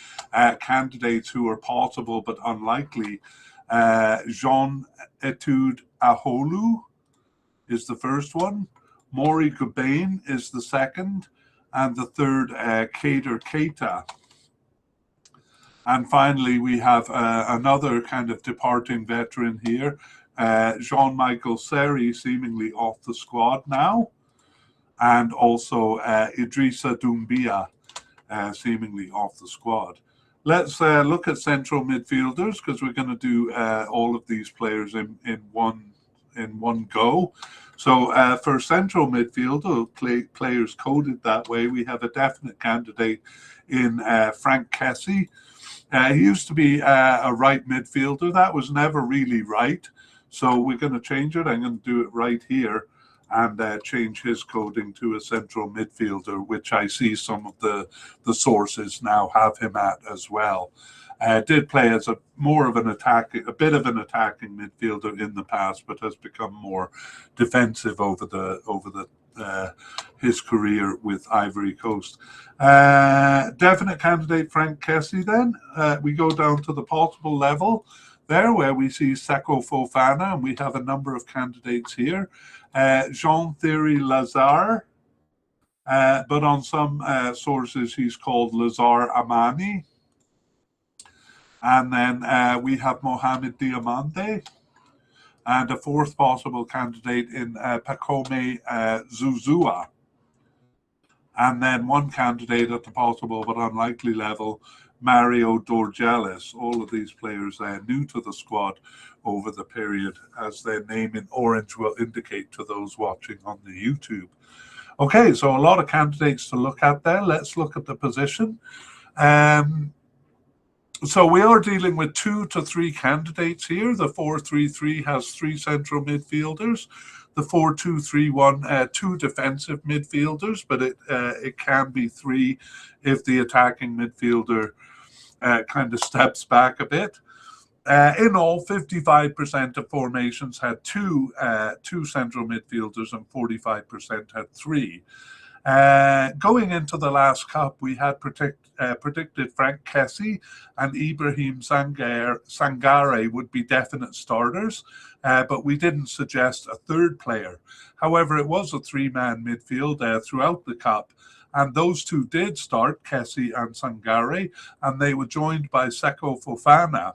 candidates who are possible but unlikely. Jean-Etude Aholu is the first one. Maury Cobain is the second. and the third, Kader Keita. And finally, we have another kind of departing veteran here, Jean-Michel Seri, seemingly off the squad now, and also Idrissa Doumbia, seemingly off the squad. Let's look at central midfielders, because we're going to do all of these players in one go. So for central midfielder, players coded that way, we have a definite candidate in Franck Kessie. He used to be a right midfielder. That was never really right. So we're going to change it. I'm going to do it right here and change his coding to a central midfielder, which I see some of the sources now have him at as well. Did play as a bit of an attacking midfielder in the past, but has become more defensive over his career with Ivory Coast. Definite candidate Franck Kessie then. We go down to the possible level there, where we see Seko Fofana, and we have a number of candidates here. Jean-Thierry Lazare, but on some sources he's called Lazare Amani. And then we have Mohamed Diamande, and a fourth possible candidate in Pacome Zouzoua. And then one candidate at the possible but unlikely level, Mario Dorgelis. All of these players new to the squad over the period, as their name in orange will indicate to those watching on the YouTube. Okay, so a lot of candidates to look at there. Let's look at the position. So we are dealing with 2 to 3 candidates here. The 4-3-3 has 3 central midfielders. The 4-2-3-1, 2 defensive midfielders, but it can be 3 if the attacking midfielder kind of steps back a bit. In all, 55% of formations had two central midfielders and 45% had 3. Going into the last cup, we had predicted Franck Kessie and Ibrahim Sangare would be definite starters, but we didn't suggest a third player. However, it was a 3-man midfield throughout the cup, and those two did start, Kessie and Sangare, and they were joined by Seko Fofana.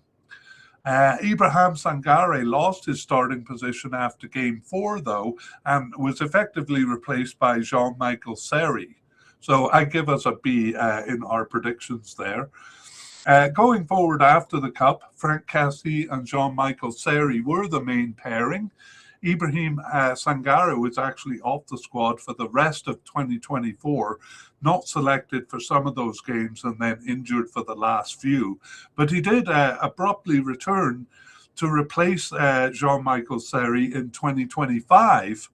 Ibrahim Sangare lost his starting position after game 4, though, and was effectively replaced by Jean-Michel Seri. So I give us a B in our predictions there. Going forward after the Cup, Franck Kessie and Jean-Michel Seri were the main pairing. Ibrahim Sangare was actually off the squad for the rest of 2024, not selected for some of those games and then injured for the last few. But he did abruptly return to replace Jean-Michel Seri in 2025,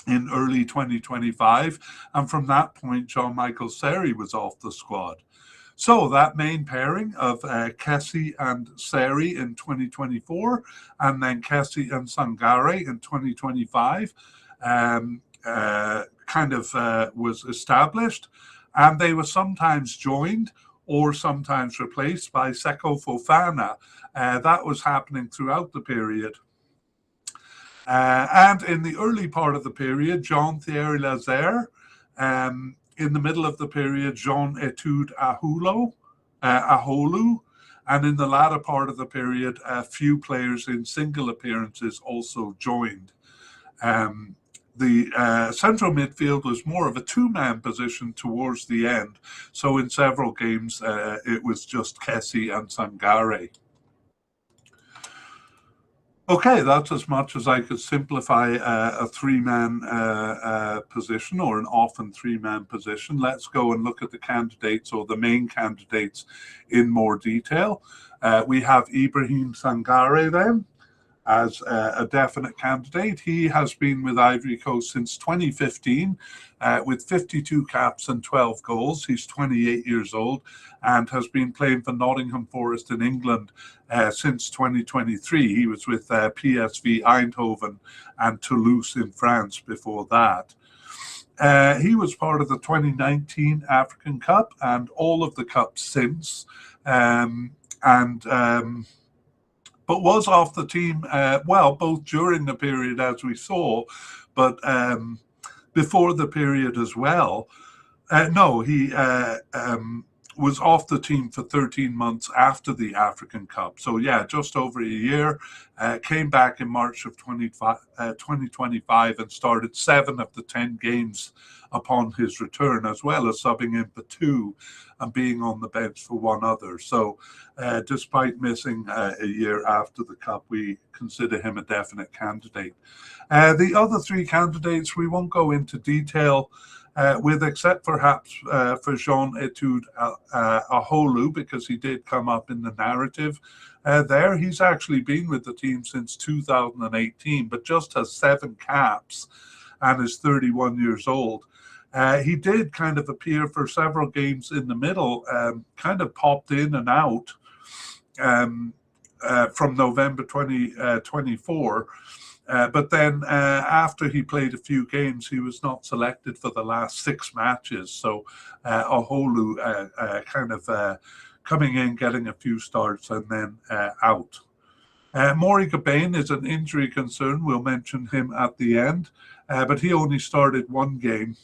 in early 2025. And from that point, Jean-Michel Seri was off the squad. So that main pairing of Kessie and Seri in 2024, and then Kessie and Sangare in 2025, was established. And they were sometimes joined or sometimes replaced by Seko Fofana. That was happening throughout the period. And in the early part of the period, Jean-Thierry Lazare, in the middle of the period, Jean-Etude Aholu, and in the latter part of the period, a few players in single appearances also joined. The central midfield was more of a 2-man position towards the end, so in several games it was just Kessie and Sangare. Okay, that's as much as I could simplify a 3-man position, or an often 3-man position. Let's go and look at the candidates, or the main candidates, in more detail. We have Ibrahim Sangare then as a definite candidate. He has been with Ivory Coast since 2015 with 52 caps and 12 goals. He's 28 years old and has been playing for Nottingham Forest in England since 2023. He was with PSV Eindhoven and Toulouse in France before that. He was part of the 2019 African Cup and all of the cups since, but was off the team, both during the period, as we saw, but before the period as well. No, he was off the team for 13 months after the African Cup. So, yeah, just over a year. Came back in March of 2025 and started 7 of the 10 games upon his return, as well as subbing in for 2 and being on the bench for 1 other. So, despite missing a year after the Cup, we consider him a definite candidate. The other 3 candidates, we won't go into detail with, except perhaps for Jean-Etude Aholu, because he did come up in the narrative there. He's actually been with the team since 2018, but just has 7 caps and is 31 years old. He did kind of appear for several games in the middle, kind of popped in and out from November 2024. But then after he played a few games, he was not selected for the last 6 matches. So Aholu kind of coming in, getting a few starts, and then out. Maury Gabain is an injury concern. We'll mention him at the end. But he only started 1 game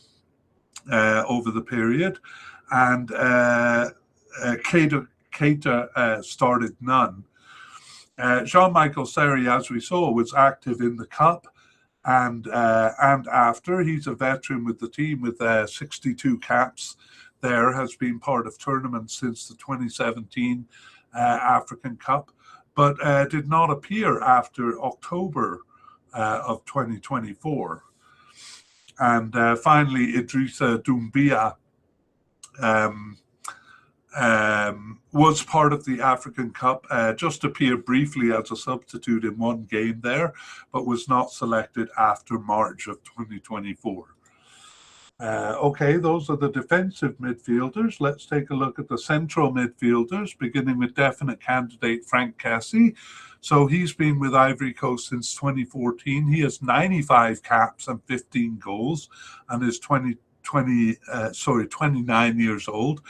over the period. And Keita started none. Jean-Michel Seri, as we saw, was active in the Cup and after. He's a veteran with the team with 62 caps there, has been part of tournaments since the 2017 African Cup, but did not appear after October of 2024. And finally, Idrissa Doumbia was part of the African Cup, just appeared briefly as a substitute in 1 game there, but was not selected after March of 2024. Okay, those are the defensive midfielders. Let's take a look at the central midfielders, beginning with definite candidate Franck Kessie. So he's been with Ivory Coast since 2014. He has 95 caps and 15 goals and is 29 years old.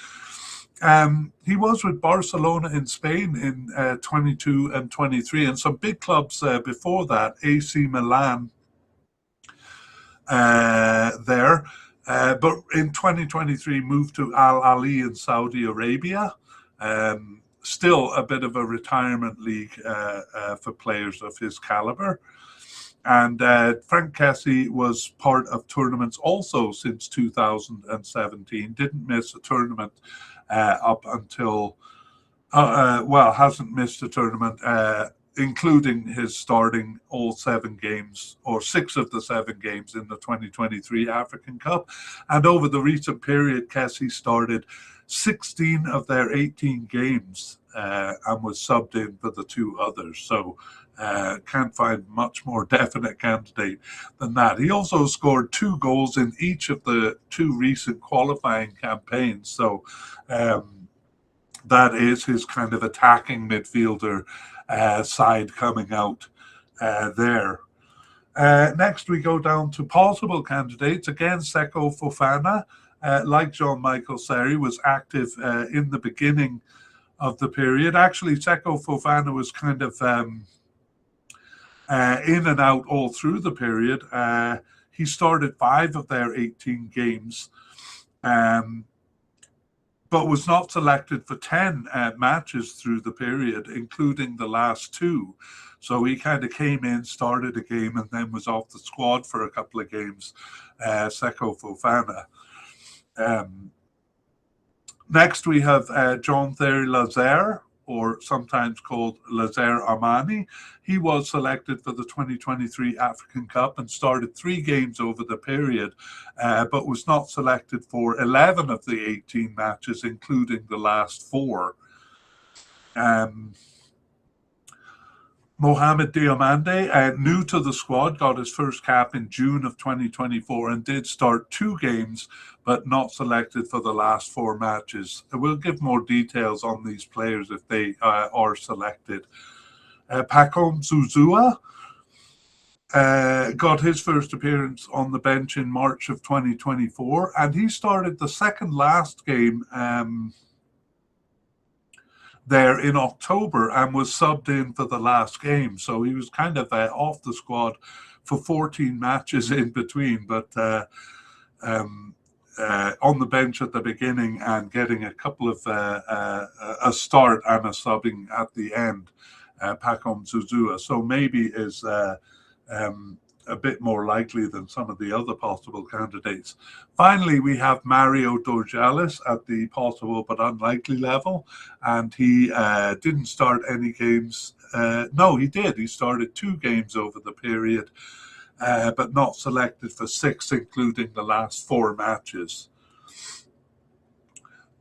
He was with Barcelona in Spain in 22 and 23, and some big clubs before that, AC Milan there. But in 2023, moved to Al Ahly in Saudi Arabia. Still a bit of a retirement league for players of his caliber. And Franck Kessie was part of tournaments also since 2017. Didn't miss a tournament up until, hasn't missed a tournament, including his starting all 7 games, or 6 of the 7 games in the 2023 African Cup. And over the recent period, Kessie started 16 of their 18 games and was subbed in for the 2 others. So can't find much more definite candidate than that. He also scored 2 goals in each of the 2 recent qualifying campaigns. So that is his kind of attacking midfielder side coming out there. Next, we go down to possible candidates. Again, Seko Fofana, like Jean-Michel Seri, was active in the beginning of the period. Actually, Seko Fofana was kind of in and out all through the period. He started 5 of their 18 games, but was not selected for 10 matches through the period, including the last 2. So he kind of came in, started a game, and then was off the squad for a couple of games, Seko Fofana. Next, we have Jean-Thierry Lazaire, or sometimes called Lazaire Armani. He was selected for the 2023 African Cup and started 3 games over the period, but was not selected for 11 of the 18 matches, including the last 4. Mohamed Diomande, new to the squad, got his first cap in June of 2024 and did start 2 games, but not selected for the last 4 matches. We'll give more details on these players if they are selected. Pacome Zouzoua got his first appearance on the bench in March of 2024, and he started the second last game there in October and was subbed in for the last game. So he was kind of off the squad for 14 matches in between, but on the bench at the beginning and getting a couple of a start and a subbing at the end, Pacom Zuzua. So maybe is a bit more likely than some of the other possible candidates. Finally, we have Mario Dorjalis at the possible but unlikely level, and he didn't start any games. No, he did. He started 2 games over the period, but not selected for 6, including the last 4 matches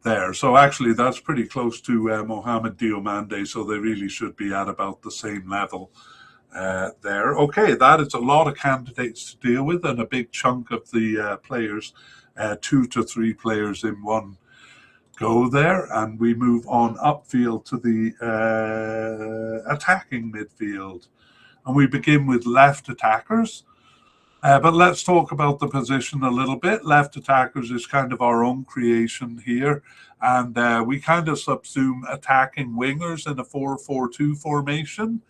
there. So actually, that's pretty close to Mohamed Diomande, so they really should be at about the same level. There. Okay, that is a lot of candidates to deal with and a big chunk of the players, 2 to 3 players in one go there. And we move on upfield to the attacking midfield. And we begin with left attackers. But let's talk about the position a little bit. Left attackers is kind of our own creation here. And we kind of subsume attacking wingers in a 4-4-2 formation,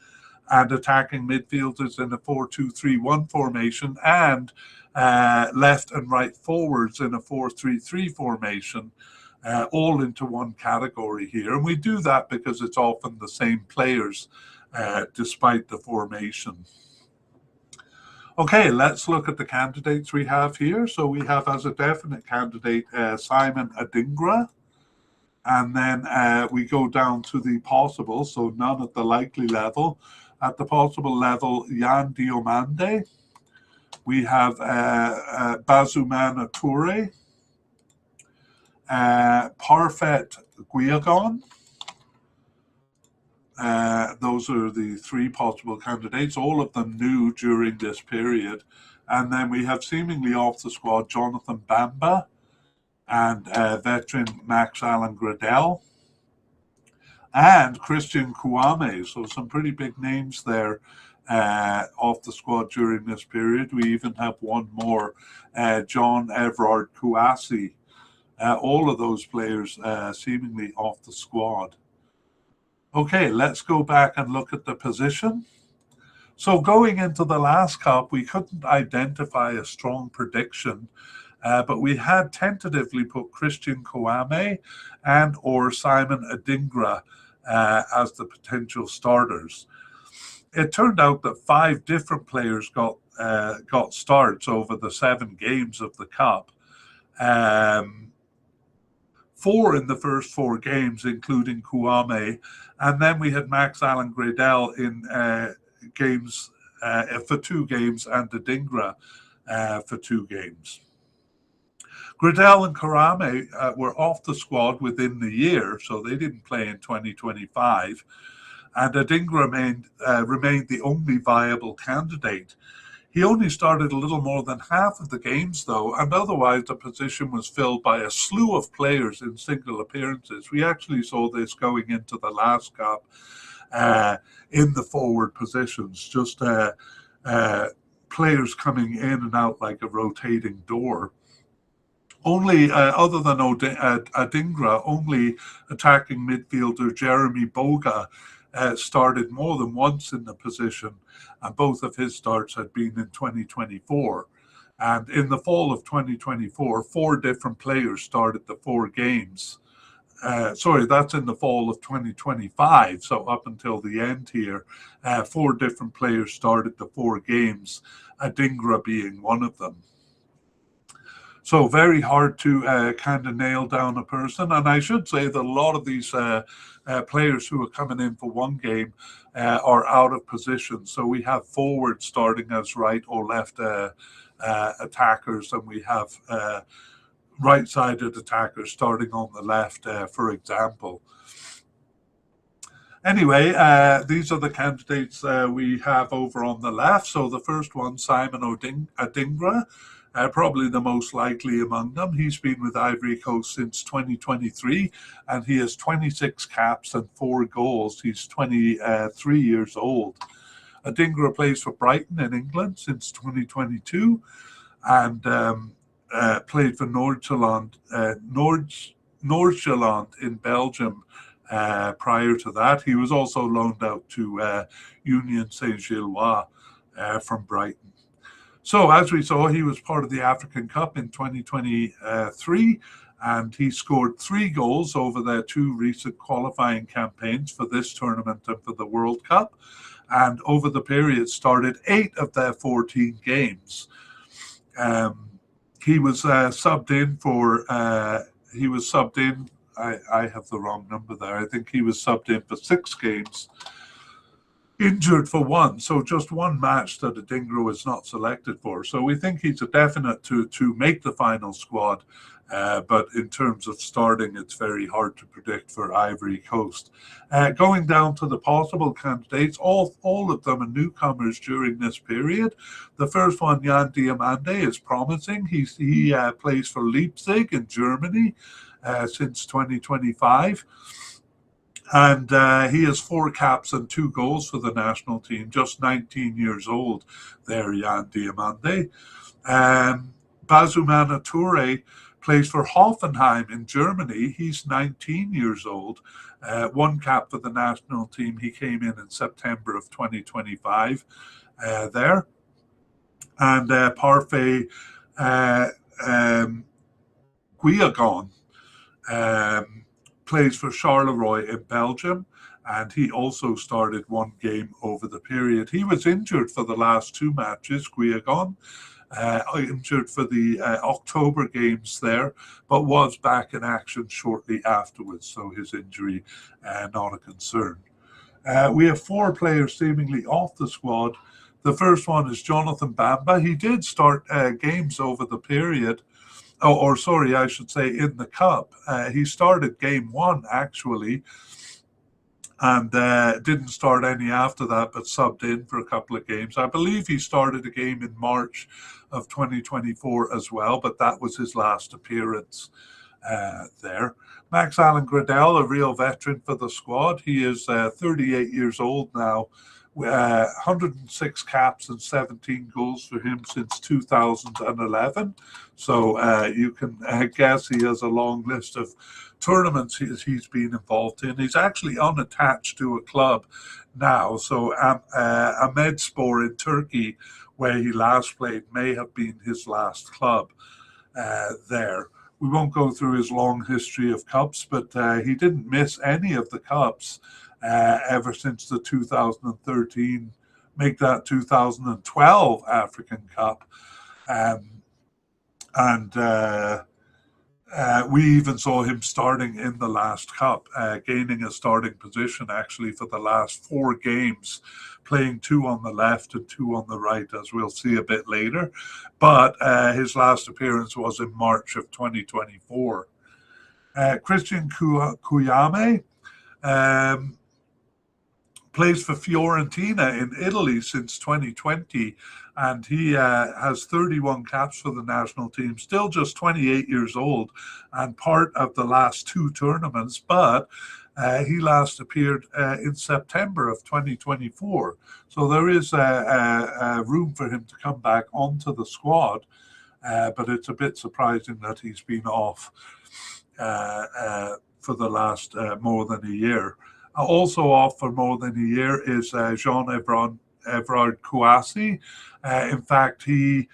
and attacking midfielders in a 4-2-3-1 formation, and left and right forwards in a 4-3-3 formation, all into one category here. And we do that because it's often the same players, despite the formation. Okay, let's look at the candidates we have here. So we have as a definite candidate Simon Adingra. And then we go down to the possible, so none at the likely level. At the possible level, Yan Diomande. We have Bazumana Toure, Parfait Guillagon. Those are the 3 possible candidates, all of them new during this period. And then we have seemingly off the squad Jonathan Bamba and veteran Max Allen Gradel, and Christian Kouame. So some pretty big names there off the squad during this period. We even have one more, John Everard Kouassi. All of those players seemingly off the squad. Okay, let's go back and look at the position. So going into the last cup, we couldn't identify a strong prediction, but we had tentatively put Christian Kouame and or Simon Adingra as the potential starters. It turned out that 5 different players got starts over the 7 games of the cup. 4 in the first 4 games, including Kouame, and then we had Max Allen Gradel in games for 2 games, and Adingra for 2 games. Gradel and Kouame were off the squad within the year, so they didn't play in 2025. And Adingra remained the only viable candidate. He only started a little more than half of the games, though, and otherwise the position was filled by a slew of players in single appearances. We actually saw this going into the last cup in the forward positions, just players coming in and out like a rotating door. Only, other than Adingra, only attacking midfielder Jeremy Boga started more than once in the position, and both of his starts had been in 2024. And in the fall of 2024, 4 different players started the 4 games. Sorry, that's in the fall of 2025. So up until the end here, 4 different players started the 4 games, Adingra being one of them. So very hard to kind of nail down a person. And I should say that a lot of these players who are coming in for one game are out of position. So we have forwards starting as right or left attackers, and we have right-sided attackers starting on the left, for example. Anyway, these are the candidates we have over on the left. So the first one, Simon Adingra, probably the most likely among them. He's been with Ivory Coast since 2023, and he has 26 caps and 4 goals. He's 23 years old. Adingra plays for Brighton in England since 2022, and played for Noord-Holland in Belgium prior to that. He was also loaned out to Union Saint-Gilloise from Brighton. So as we saw, he was part of the African Cup in 2023, and he scored 3 goals over their 2 recent qualifying campaigns for this tournament and for the World Cup. And over the period started 8 of their 14 games. He was subbed in for, I have the wrong number there. I think he was subbed in for 6 games, injured for 1. So just 1 match that Adingra is not selected for. So we think he's a definite to make the final squad. But in terms of starting, it's very hard to predict for Ivory Coast. Going down to the possible candidates, all of them are newcomers during this period. The first one, Jan Diamande, is promising. He plays for Leipzig in Germany since 2025. And he has 4 caps and 2 goals for the national team, just 19 years old there, Jan Diamande. Bazumana Toure plays for Hoffenheim in Germany. He's 19 years old. 1 cap for the national team. He came in September of 2025 there. And Parfait Guillagon plays for Charleroi in Belgium, and he also started 1 game over the period. He was injured for the last 2 matches, Guillagon, injured for the October games there, but was back in action shortly afterwards, so his injury not a concern. We have 4 players seemingly off the squad. The first one is Jonathan Bamba. He did start games over the period, I should say in the Cup. He started game 1 actually, and didn't start any after that, but subbed in for a couple of games. I believe he started a game in March of 2024 as well, but that was his last appearance there. Max Allen Gradel, a real veteran for the squad. He is 38 years old now. 106 caps and 17 goals for him since 2011. So you can guess he has a long list of tournaments he's been involved in. He's actually unattached to a club now. So Ahmedspor in Turkey, where he last played, may have been his last club there. We won't go through his long history of cups, but he didn't miss any of the cups ever since the 2013, make that 2012 African Cup. We even saw him starting in the last cup, gaining a starting position actually for the last 4 games, playing 2 on the left and 2 on the right, as we'll see a bit later. But his last appearance was in March of 2024. Christian Kuyame plays for Fiorentina in Italy since 2020, and he has 31 caps for the national team, still just 28 years old and part of the last 2 tournaments, but he last appeared in September of 2024. So there is room for him to come back onto the squad, but it's a bit surprising that he's been off for the last more than a year. Also off for more than a year is Jean-Evrard Kouassi. In fact, he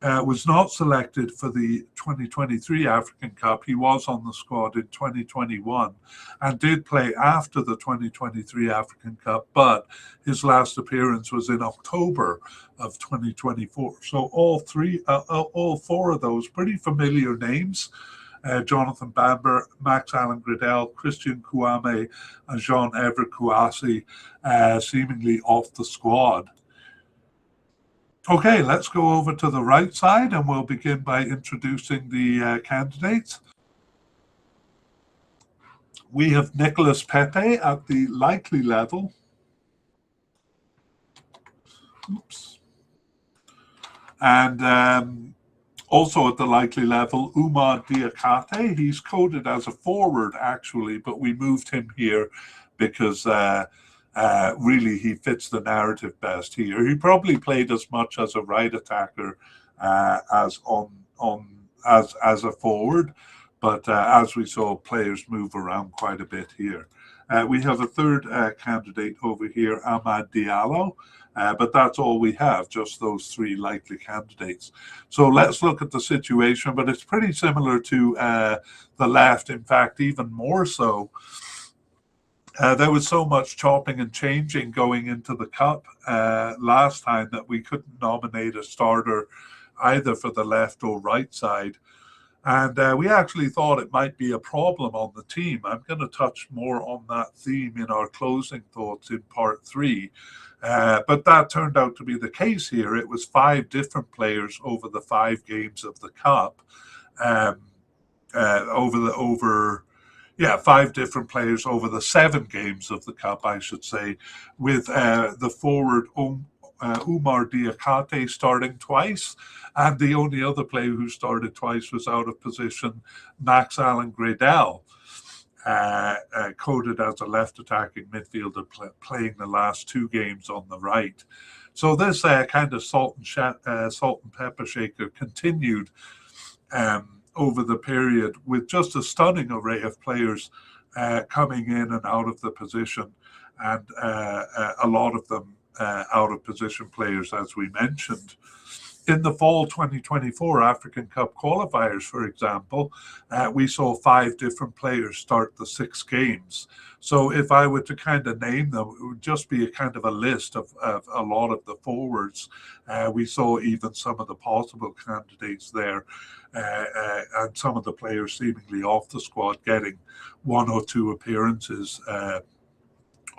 was not selected for the 2023 African Cup. He was on the squad in 2021 and did play after the 2023 African Cup, but his last appearance was in October of 2024. So all 4 of those pretty familiar names. Jonathan Bamber, Max Allen Gradel, Christian Kouame, and Jean-Evrard Kouassi seemingly off the squad. Okay, let's go over to the right side and we'll begin by introducing the candidates. We have Nicolas Pepe at the likely level. Oops. And also at the likely level, Oumar Diakate. He's coded as a forward, actually, but we moved him here because really he fits the narrative best here. He probably played as much as a right attacker as a forward, but as we saw, players move around quite a bit here. We have a third candidate over here, Amad Diallo, but that's all we have, just those three likely candidates. So let's look at the situation, but it's pretty similar to the left, in fact, even more so. There was so much chopping and changing going into the Cup last time that we couldn't nominate a starter either for the left or right side. And we actually thought it might be a problem on the team. I'm going to touch more on that theme in our closing thoughts in part 3. But that turned out to be the case here. It was 5 different players over the 5 games of the Cup. 5 different players over the 7 games of the Cup, I should say, with the forward Umar Diakate starting twice, and the only other player who started twice was out of position, Max Allen Gradel, coded as a left attacking midfielder playing the last 2 games on the right. So this kind of salt and pepper shaker continued over the period, with just a stunning array of players coming in and out of the position, and a lot of them out of position players, as we mentioned. In the fall 2024 African Cup qualifiers, for example, we saw 5 different players start the 6 games. So if I were to kind of name them, it would just be a kind of a list of a lot of the forwards. We saw even some of the possible candidates there, and some of the players seemingly off the squad getting 1 or 2 appearances,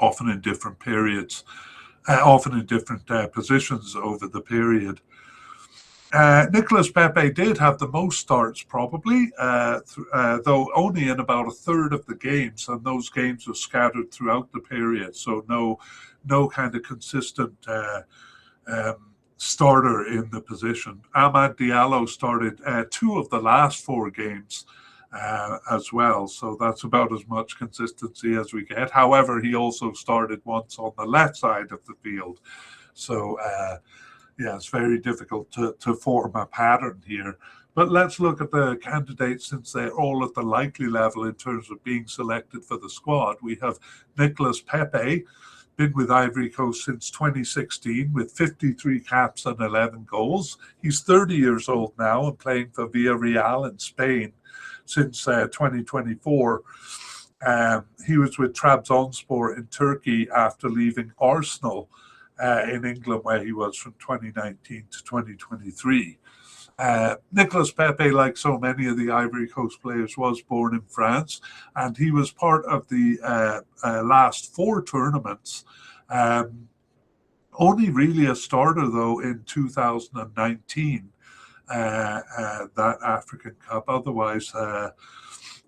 often in different periods, often in different positions over the period. Nicolas Pepe did have the most starts, probably, though only in about a third of the games, and those games were scattered throughout the period, so no kind of consistent starter in the position. Amad Diallo started 2 of the last 4 games as well, so that's about as much consistency as we get. However, he also started once on the left side of the field, so it's very difficult to form a pattern here. But let's look at the candidates, since they're all at the likely level in terms of being selected for the squad. We have Nicolas Pepe, been with Ivory Coast since 2016 with 53 caps and 11 goals. He's 30 years old now and playing for Villarreal in Spain since 2024. He was with Trabzonspor in Turkey after leaving Arsenal in England, where he was from 2019 to 2023. Nicolas Pepe, like so many of the Ivory Coast players, was born in France, and he was part of the last 4 tournaments. Only really a starter, though, in 2019, that African Cup. Otherwise,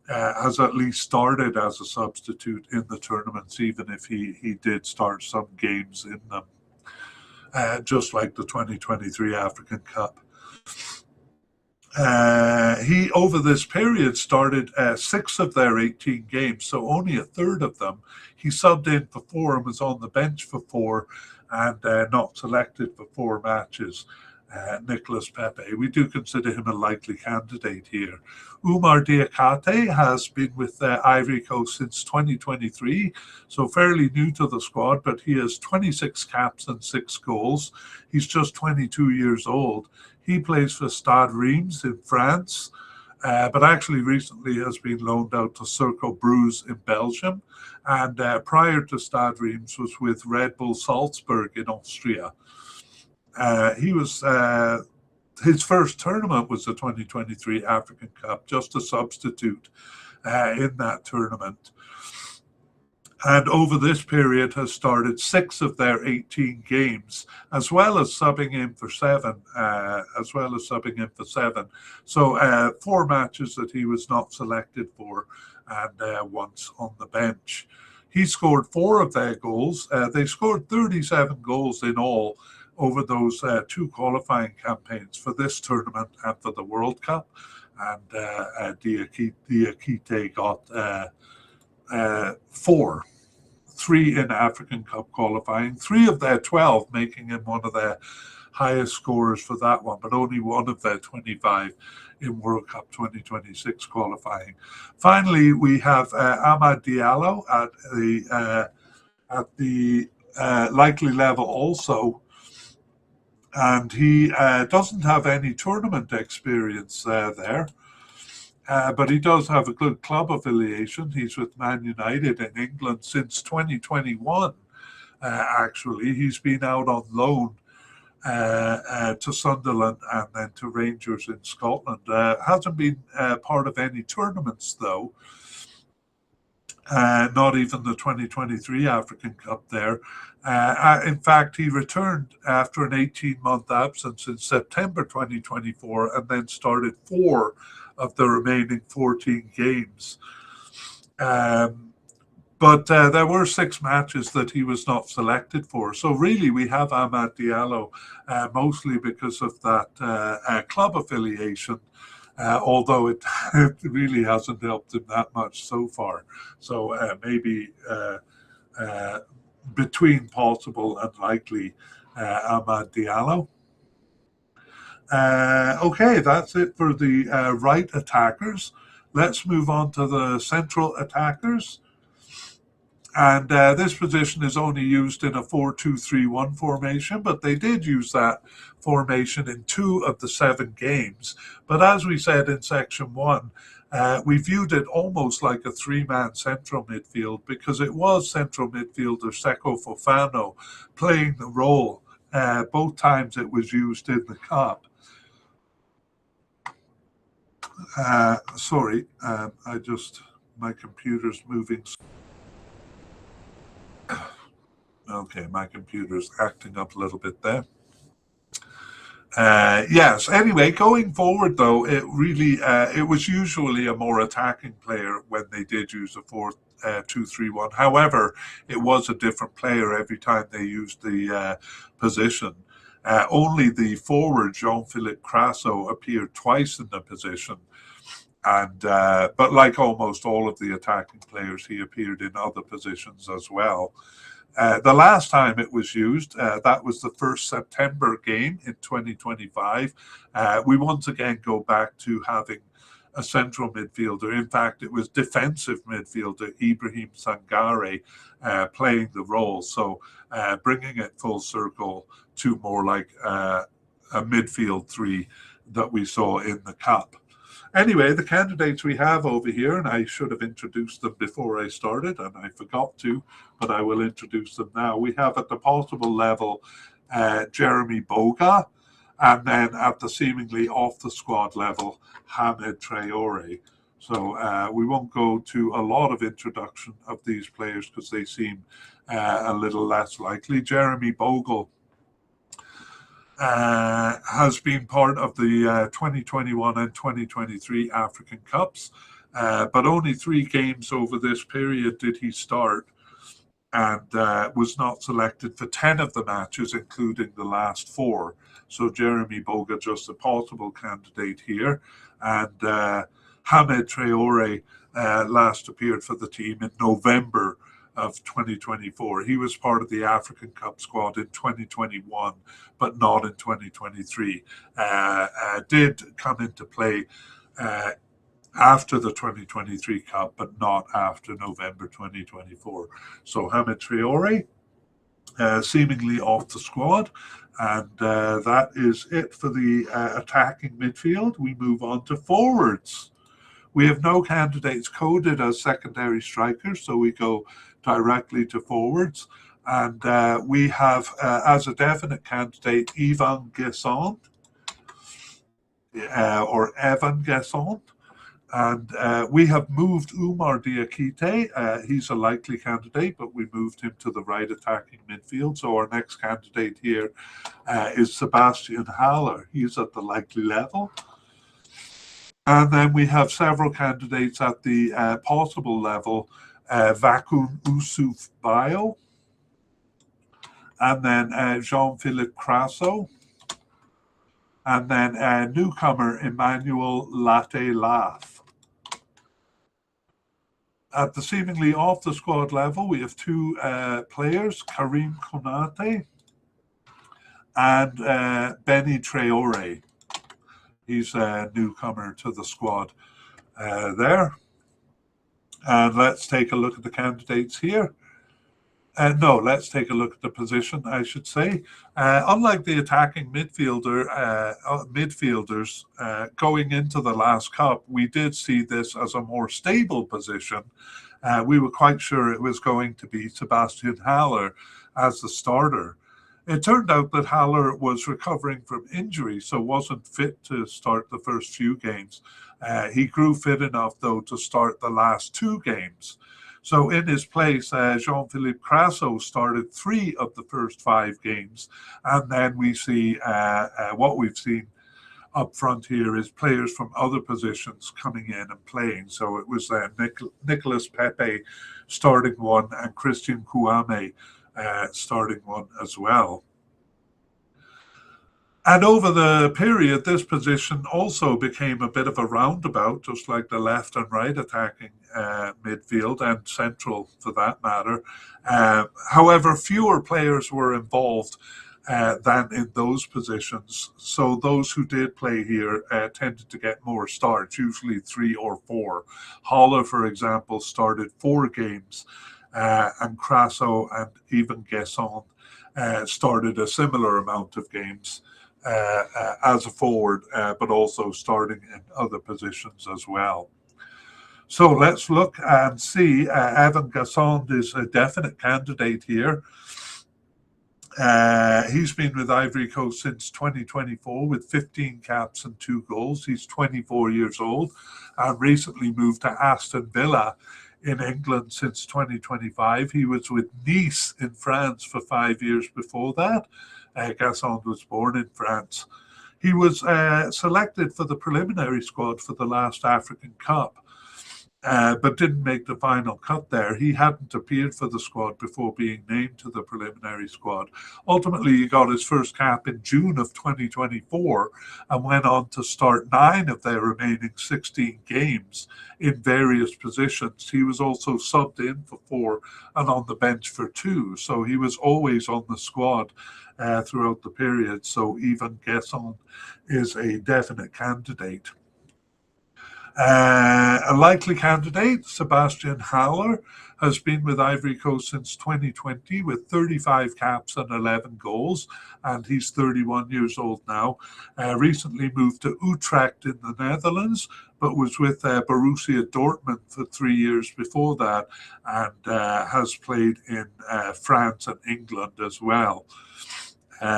has at least started as a substitute in the tournaments, even if he did start some games in them, just like the 2023 African Cup. He, over this period, started 6 of their 18 games, so only a third of them. He subbed in for 4 and was on the bench for 4, and not selected for 4 matches. Nicolas Pepe, we do consider him a likely candidate here. Umar Diakate has been with Ivory Coast since 2023, so fairly new to the squad, but he has 26 caps and 6 goals. He's just 22 years old. He plays for Stade Reims in France, but actually recently has been loaned out to Cercle Bruges in Belgium, and prior to Stade Reims was with Red Bull Salzburg in Austria. He was his first tournament was the 2023 African Cup, just a substitute in that tournament. And over this period has started 6 of their 18 games, as well as subbing in for 7. So 4 matches that he was not selected for, and once on the bench. He scored 4 of their goals. They scored 37 goals in all over those 2 qualifying campaigns for this tournament and for the World Cup. And Diakite got 4. 3 in African Cup qualifying, 3 of their 12, making him one of their highest scorers for that one, but only one of their 25 in World Cup 2026 qualifying. Finally, we have Amad Diallo at the likely level also, and he doesn't have any tournament experience there. But he does have a good club affiliation. He's with Man United in England since 2021. Actually, he's been out on loan to Sunderland and then to Rangers in Scotland. Hasn't been part of any tournaments though. Not even the 2023 African Cup there. In fact, he returned after an 18-month absence in September 2024 and then started 4 of the remaining 14 games. But there were 6 matches that he was not selected for. So really, we have Amad Diallo mostly because of that club affiliation, although it really hasn't helped him that much so far. So maybe between possible and likely, Amad Diallo. Okay, that's it for the right attackers. Let's move on to the central attackers. And this position is only used in a 4-2-3-1 formation, but they did use that formation in 2 of the 7 games. But as we said in section 1, we viewed it almost like a 3-man central midfield because it was central midfielder Seko Fofana playing the role both times it was used in the Cup. Sorry, my computer's moving. Okay, my computer's acting up a little bit there. Yes, anyway, going forward though, it really, it was usually a more attacking player when they did use a 4-2-3-1. However, it was a different player every time they used the position. Only the forward, Jean-Philippe Crasso, appeared twice in the position. And but like almost all of the attacking players, he appeared in other positions as well. The last time it was used, that was the 1st September game in 2025. We once again go back to having a central midfielder. In fact, it was defensive midfielder Ibrahim Sangare playing the role. So bringing it full circle to more like a midfield 3 that we saw in the Cup. Anyway, the candidates we have over here, and I should have introduced them before I started, and I forgot to, but I will introduce them now. We have at the possible level Jeremy Boga, and then at the seemingly off the squad level, Hamed Traore. So we won't go to a lot of introduction of these players because they seem a little less likely. Jeremy Bogle has been part of the 2021 and 2023 African Cups, but only 3 games over this period did he start, and was not selected for 10 of the matches, including the last 4. So Jeremy Boga just a possible candidate here, and Hamed Traore last appeared for the team in November of 2024. He was part of the African Cup squad in 2021, but not in 2023. Did come into play after the 2023 Cup, but not after November 2024. So Hamed Traore, seemingly off the squad. And that is it for the attacking midfield. We move on to forwards. We have no candidates coded as secondary strikers, so we go directly to forwards. And we have, as a definite candidate, Yvan Guessant, or Evan Guessant. And we have moved Umar Diakite. He's a likely candidate, but we moved him to the right attacking midfield. So our next candidate here is Sebastian Haller. He's at the likely level. And then we have several candidates at the possible level. Vakoun Oussouf Bayo, and then Jean-Philippe Crasso, and then newcomer Emmanuel Latte Laf. At the seemingly off the squad level, we have 2 players, Karim Konate and Benny Traore. He's a newcomer to the squad there. And let's take a look at the candidates here. No, let's take a look at the position, I should say. Unlike the attacking midfielders going into the last cup, we did see this as a more stable position. We were quite sure it was going to be Sebastian Haller as the starter. It turned out that Haller was recovering from injury, so wasn't fit to start the first few games. He grew fit enough, though, to start the last 2 games. So in his place, Jean-Philippe Crasso started 3 of the first 5 games. And then we see what we've seen up front here is players from other positions coming in and playing. So it was Nicolas Pepe starting 1 and Christian Kouame starting 1 as well. And over the period, this position also became a bit of a roundabout, just like the left and right attacking midfield and central for that matter. However, fewer players were involved than in those positions. So those who did play here tended to get more starts, usually 3 or 4. Haller, for example, started 4 games, and Crasso and even Guesson started a similar amount of games. As a forward, but also starting in other positions as well. So let's look and see. Evan Gassond is a definite candidate here. He's been with Ivory Coast since 2024 with 15 caps and 2 goals. He's 24 years old and recently moved to Aston Villa in England since 2025. He was with Nice in France for 5 years before that. Gassond was born in France. He was selected for the preliminary squad for the last African Cup, but didn't make the final cut there. He hadn't appeared for the squad before being named to the preliminary squad. Ultimately, he got his first cap in June of 2024 and went on to start 9 of their remaining 16 games in various positions. He was also subbed in for 4 and on the bench for 2, so he was always on the squad throughout the period. So even Guesson is a definite candidate. A likely candidate, Sebastian Haller, has been with Ivory Coast since 2020 with 35 caps and 11 goals, and he's 31 years old now. Recently moved to Utrecht in the Netherlands, but was with Borussia Dortmund for 3 years before that, and has played in France and England as well.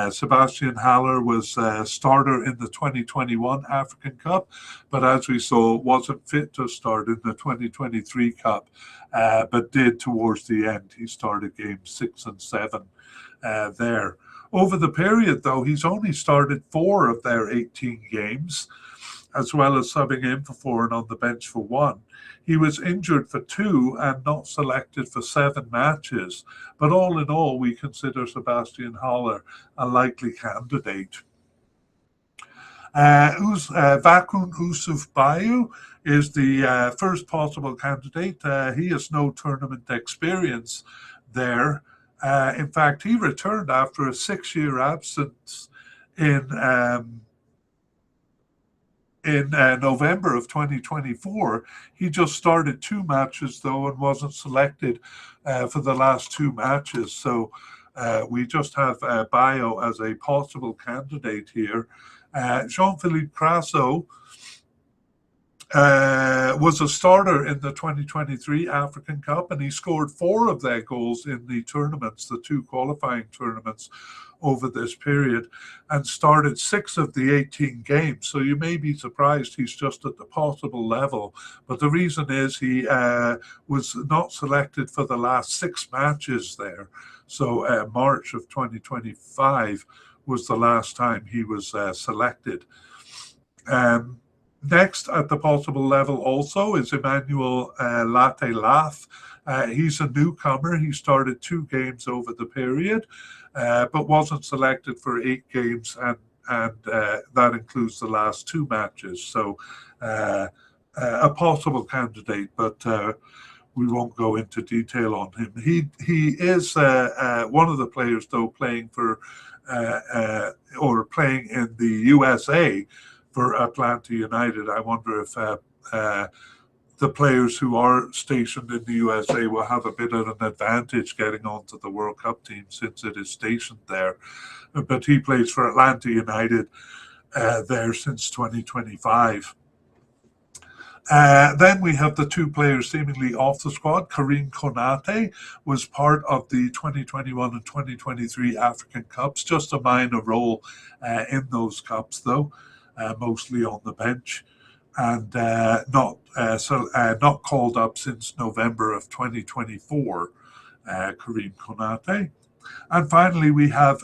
Sebastian Haller was starter in the 2021 African Cup, but as we saw, wasn't fit to start in the 2023 Cup, but did towards the end. He started games 6 and 7 there. Over the period, though, he's only started 4 of their 18 games, as well as subbing in for 4 and on the bench for 1. He was injured for 2 and not selected for 7 matches. But all in all, we consider Sebastian Haller a likely candidate. Vakun Usuf Bayu is the first possible candidate. He has no tournament experience there. In fact, he returned after a 6-year absence in November of 2024. He just started 2 matches, though, and wasn't selected for the last 2 matches. So we just have Bayo as a possible candidate here. Jean-Philippe Crasso was a starter in the 2023 African Cup, and he scored 4 of their goals in the tournaments, the 2 qualifying tournaments over this period, and started 6 of the 18 games. So you may be surprised he's just at the possible level, but the reason is he was not selected for the last 6 matches there. So March of 2025 was the last time he was selected. Next at the possible level also is Emmanuel Latelaf. He's a newcomer. He started 2 games over the period, but wasn't selected for 8 games, and that includes the last 2 matches. So a possible candidate, but we won't go into detail on him. He is one of the players, though, playing for or playing in the USA for Atlanta United. I wonder if the players who are stationed in the USA will have a bit of an advantage getting onto the World Cup team since it is stationed there. But he plays for Atlanta United there since 2025. Then we have the two players seemingly off the squad. Karim Konate was part of the 2021 and 2023 African Cups, just a minor role in those cups, though, mostly on the bench, and not called up since November of 2024, Karim Konate. And finally, we have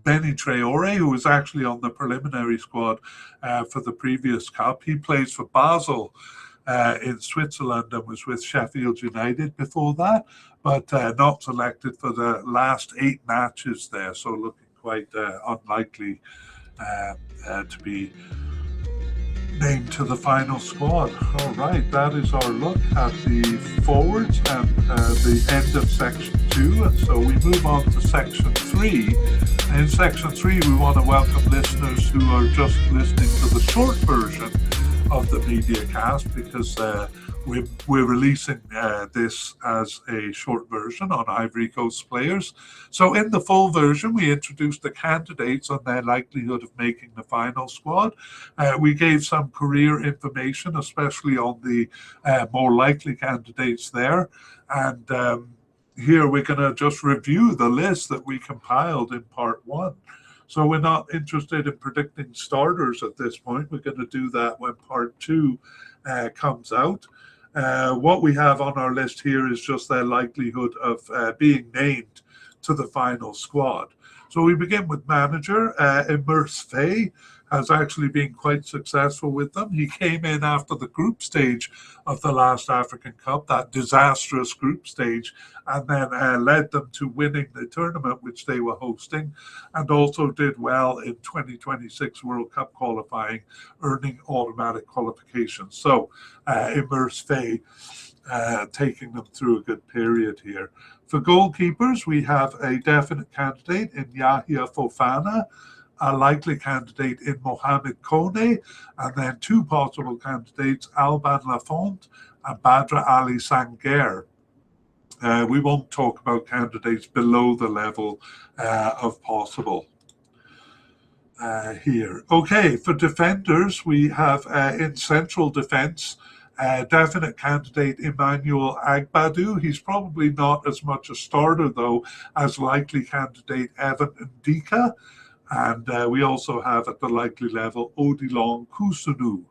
Benny Traore, who was actually on the preliminary squad for the previous cup. He plays for Basel in Switzerland and was with Sheffield United before that, but not selected for the last 8 matches there, so looking quite unlikely to be named to the final squad. All right, that is our look at the forwards and the end of section 2. And so we move on to section 3. In section 3, we want to welcome listeners who are just listening to the short version of the mediacast, because we're releasing this as a short version on Ivory Coast players. So in the full version, we introduced the candidates on their likelihood of making the final squad. We gave some career information, especially on the more likely candidates there. And here we're going to just review the list that we compiled in part 1. So we're not interested in predicting starters at this point. We're going to do that when part 2 comes out. What we have on our list here is just their likelihood of being named to the final squad. So we begin with manager. Immerse Faye has actually been quite successful with them. He came in after the group stage of the last African Cup, that disastrous group stage, and then led them to winning the tournament, which they were hosting, and also did well in 2026 World Cup qualifying, earning automatic qualification. So Immerse Faye taking them through a good period here. For goalkeepers, we have a definite candidate in Yahya Fofana, a likely candidate in Mohamed Kone, and then 2 possible candidates, Alban Lafont and Badra Ali Sanger. We won't talk about candidates below the level of possible here. Okay, for defenders, we have in central defence, definite candidate Emmanuel Agbadou. He's probably not as much a starter, though, as likely candidate Evan Ndika. And we also have at the likely level Odilon Kusunu.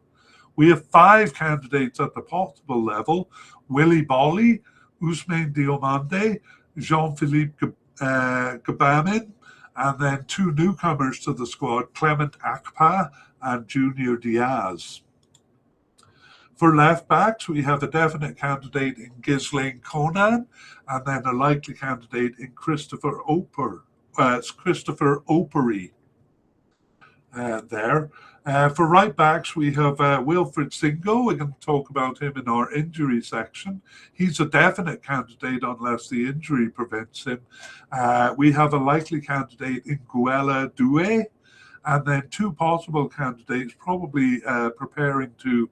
We have 5 candidates at the possible level: Willy Bolly, Ousmane Diomande, Jean-Philippe Gabamin, and then 2 newcomers to the squad, Clement Akpa and Junior Diaz. For left backs, we have a definite candidate in Ghislaine Conan, and then a likely candidate in Christopher Opery there. For right backs, we have Wilfred Singo. We're going to talk about him in our injury section. He's a definite candidate unless the injury prevents him. We have a likely candidate in Guela Doué, and then 2 possible candidates, probably preparing to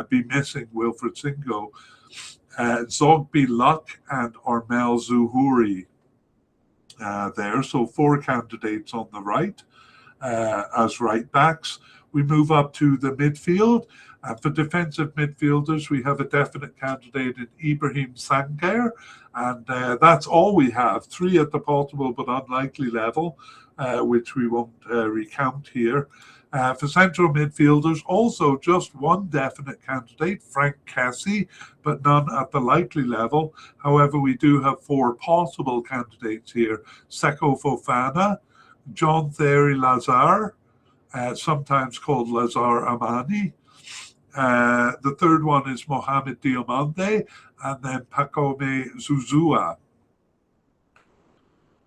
be missing Wilfred Singo, Zogby Luck and Armel Zuhuri there. So 4 candidates on the right as right backs. We move up to the midfield. For defensive midfielders, we have a definite candidate in Ibrahim Sanger, and that's all we have. 3 at the possible but unlikely level, which we won't recount here. For central midfielders, also just 1 definite candidate, Frank Kessie, but none at the likely level. However, we do have 4 possible candidates here: Seko Fofana, John Thierry Lazare, sometimes called Lazare Amani. The third one is Mohamed Diomande, and then Pacome Zuzua.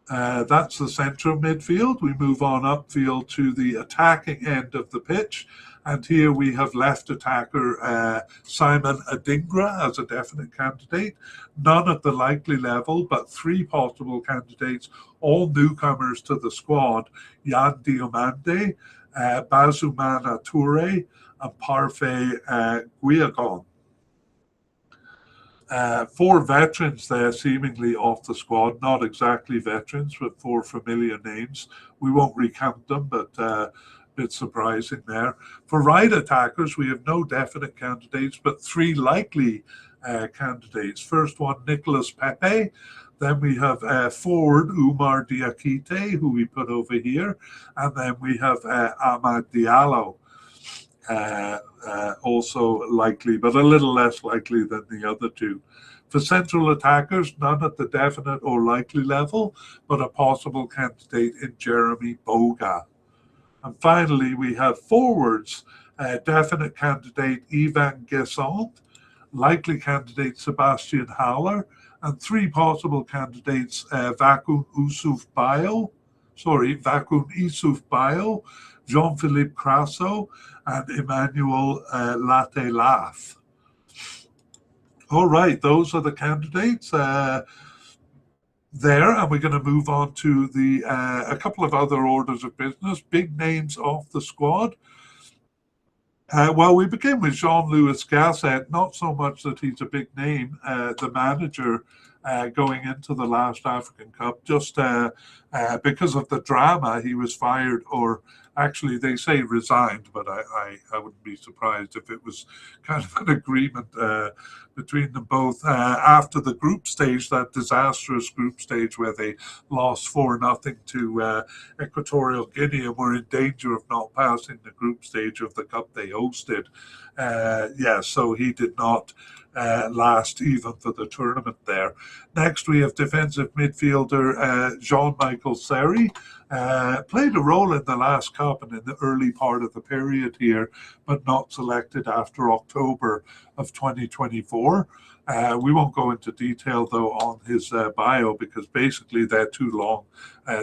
That's the central midfield. We move on upfield to the attacking end of the pitch. And here we have left attacker Simon Adingra as a definite candidate. None at the likely level, but three possible candidates, all newcomers to the squad. Yan Diomande, Bazumana Toure, and Parfait Guillagon. Four veterans there, seemingly off the squad, not exactly veterans, but four familiar names. We won't recount them, but a bit surprising there. For right attackers, we have no definite candidates, but three likely candidates. First one, Nicolas Pepe. Then we have forward Umar Diakite, who we put over here. And then we have Amad Diallo. Also likely, but a little less likely than the other two. For central attackers, none at the definite or likely level, but a possible candidate in Jeremy Boga. And finally, we have forwards, definite candidate Ivan Gesant, likely candidate Sebastian Haller, and three possible candidates, Vakun Issouf Bayo, Jean-Philippe Crasso, and Emmanuel Latelaf. All right, those are the candidates there, and we're going to move on to the a couple of other orders of business, big names off the squad. Well, we begin with Jean-Louis Gasset, not so much that he's a big name, the manager going into the last African Cup, just because of the drama. He was fired, or actually they say resigned, but I wouldn't be surprised if it was kind of an agreement between them both after the group stage, that disastrous group stage where they lost 4-0 to Equatorial Guinea and were in danger of not passing the group stage of the cup they hosted. So he did not last even for the tournament there. Next, we have defensive midfielder Jean-Michel Seri. Played a role in the last cup and in the early part of the period here, but not selected after October of 2024. We won't go into detail, though, on his bio, because basically they're too long.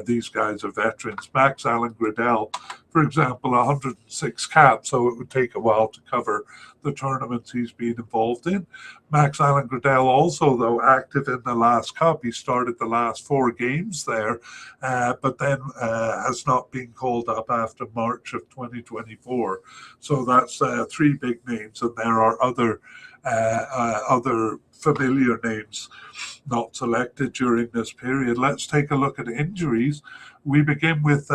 These guys are veterans. Max Allen Gradel, for example, 106 caps, so it would take a while to cover the tournaments he's been involved in. Max Allen Gradel also, though, active in the last cup. He started the last 4 games there, but then has not been called up after March of 2024. So that's 3 big names, and there are other familiar names not selected during this period. Let's take a look at injuries. We begin with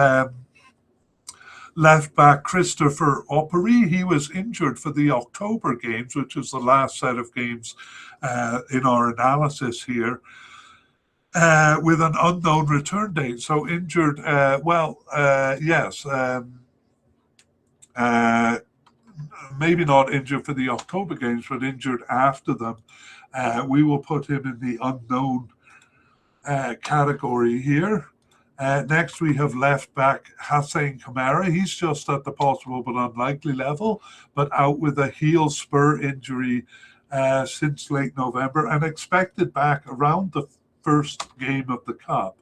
left back Christopher Oppery. He was injured for the October games, which is the last set of games in our analysis here, with an unknown return date. So injured, maybe not injured for the October games, but injured after them. We will put him in the unknown category here. Next, we have left back Hussein Kamara. He's just at the possible but unlikely level, but out with a heel spur injury since late November and expected back around the first game of the Cup.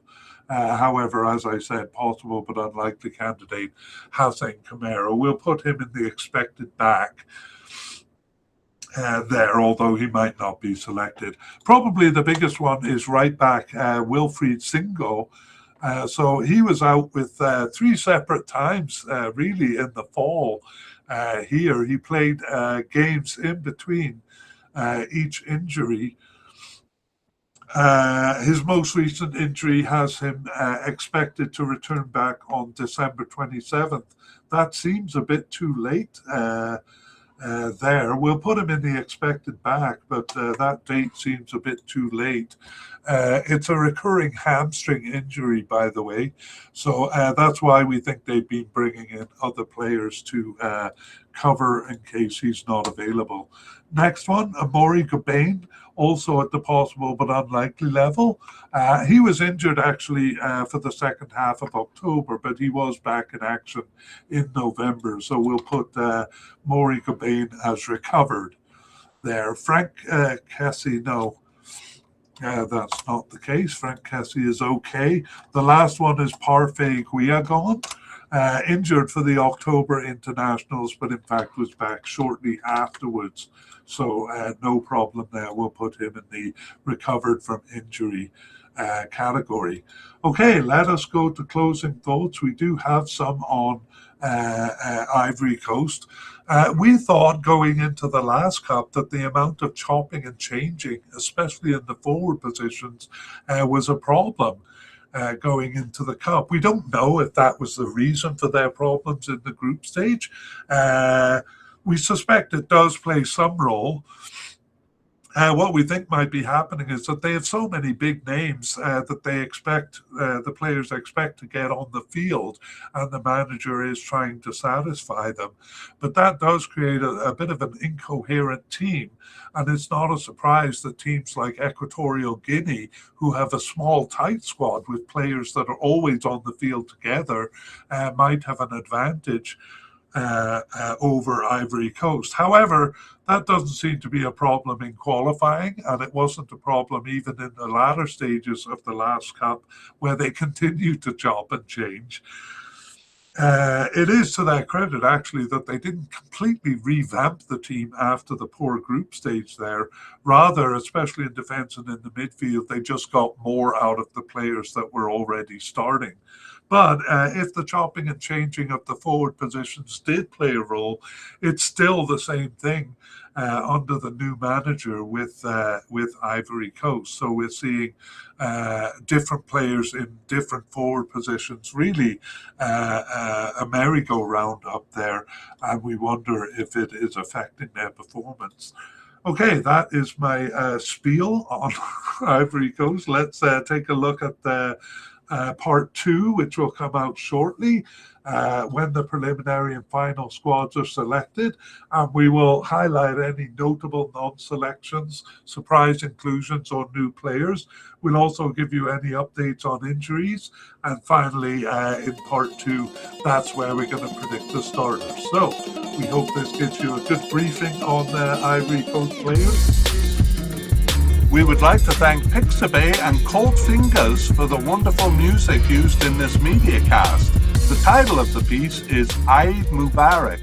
However, as I said, possible but unlikely candidate Hussein Kamara. We'll put him in the expected back there, although he might not be selected. Probably the biggest one is right back Wilfried Singo. So he was out with 3 separate times, really, in the fall here. He played games in between each injury. His most recent injury has him expected to return back on December 27th. That seems a bit too late there. We'll put him in the expected back, but that date seems a bit too late. It's a recurring hamstring injury, by the way. So that's why we think they've been bringing in other players to cover in case he's not available. Next one, Amori Gobain, also at the possible but unlikely level. He was injured actually for the second half of October, but he was back in action in November. So we'll put Maury Gobain as recovered there. Frank Kessie, no. That's not the case. Frank Kessie is okay. The last one is Parfait Guillagon, injured for the October internationals, but in fact was back shortly afterwards. So no problem there. We'll put him in the recovered from injury category. Okay, let us go to closing thoughts. We do have some on Ivory Coast. We thought going into the last cup that the amount of chopping and changing, especially in the forward positions, was a problem. Going into the cup, we don't know if that was the reason for their problems in the group stage. We suspect it does play some role. What we think might be happening is that they have so many big names that they expect the players expect to get on the field, and the manager is trying to satisfy them. But that does create a bit of an incoherent team, and it's not a surprise that teams like Equatorial Guinea, who have a small, tight squad with players that are always on the field together, might have an advantage over Ivory Coast. However, that doesn't seem to be a problem in qualifying, and it wasn't a problem even in the latter stages of the last cup, where they continued to chop and change. It is to their credit, actually, that they didn't completely revamp the team after the poor group stage there. Rather, especially in defence and in the midfield, they just got more out of the players that were already starting. But if the chopping and changing of the forward positions did play a role, it's still the same thing under the new manager with Ivory Coast. So we're seeing different players in different forward positions, really a merry-go-round up there, and we wonder if it is affecting their performance. Okay, that is my spiel on Ivory Coast. Let's take a look at the part 2, which will come out shortly when the preliminary and final squads are selected, and we will highlight any notable non-selections, surprise inclusions, or new players. We'll also give you any updates on injuries, and finally in part 2, that's where we're going to predict the starters. So we hope this gives you a good briefing on the Ivory Coast players. We would like to thank Pixabay and Cold Fingers for the wonderful music used in this mediacast. The title of the piece is Eid Mubarak.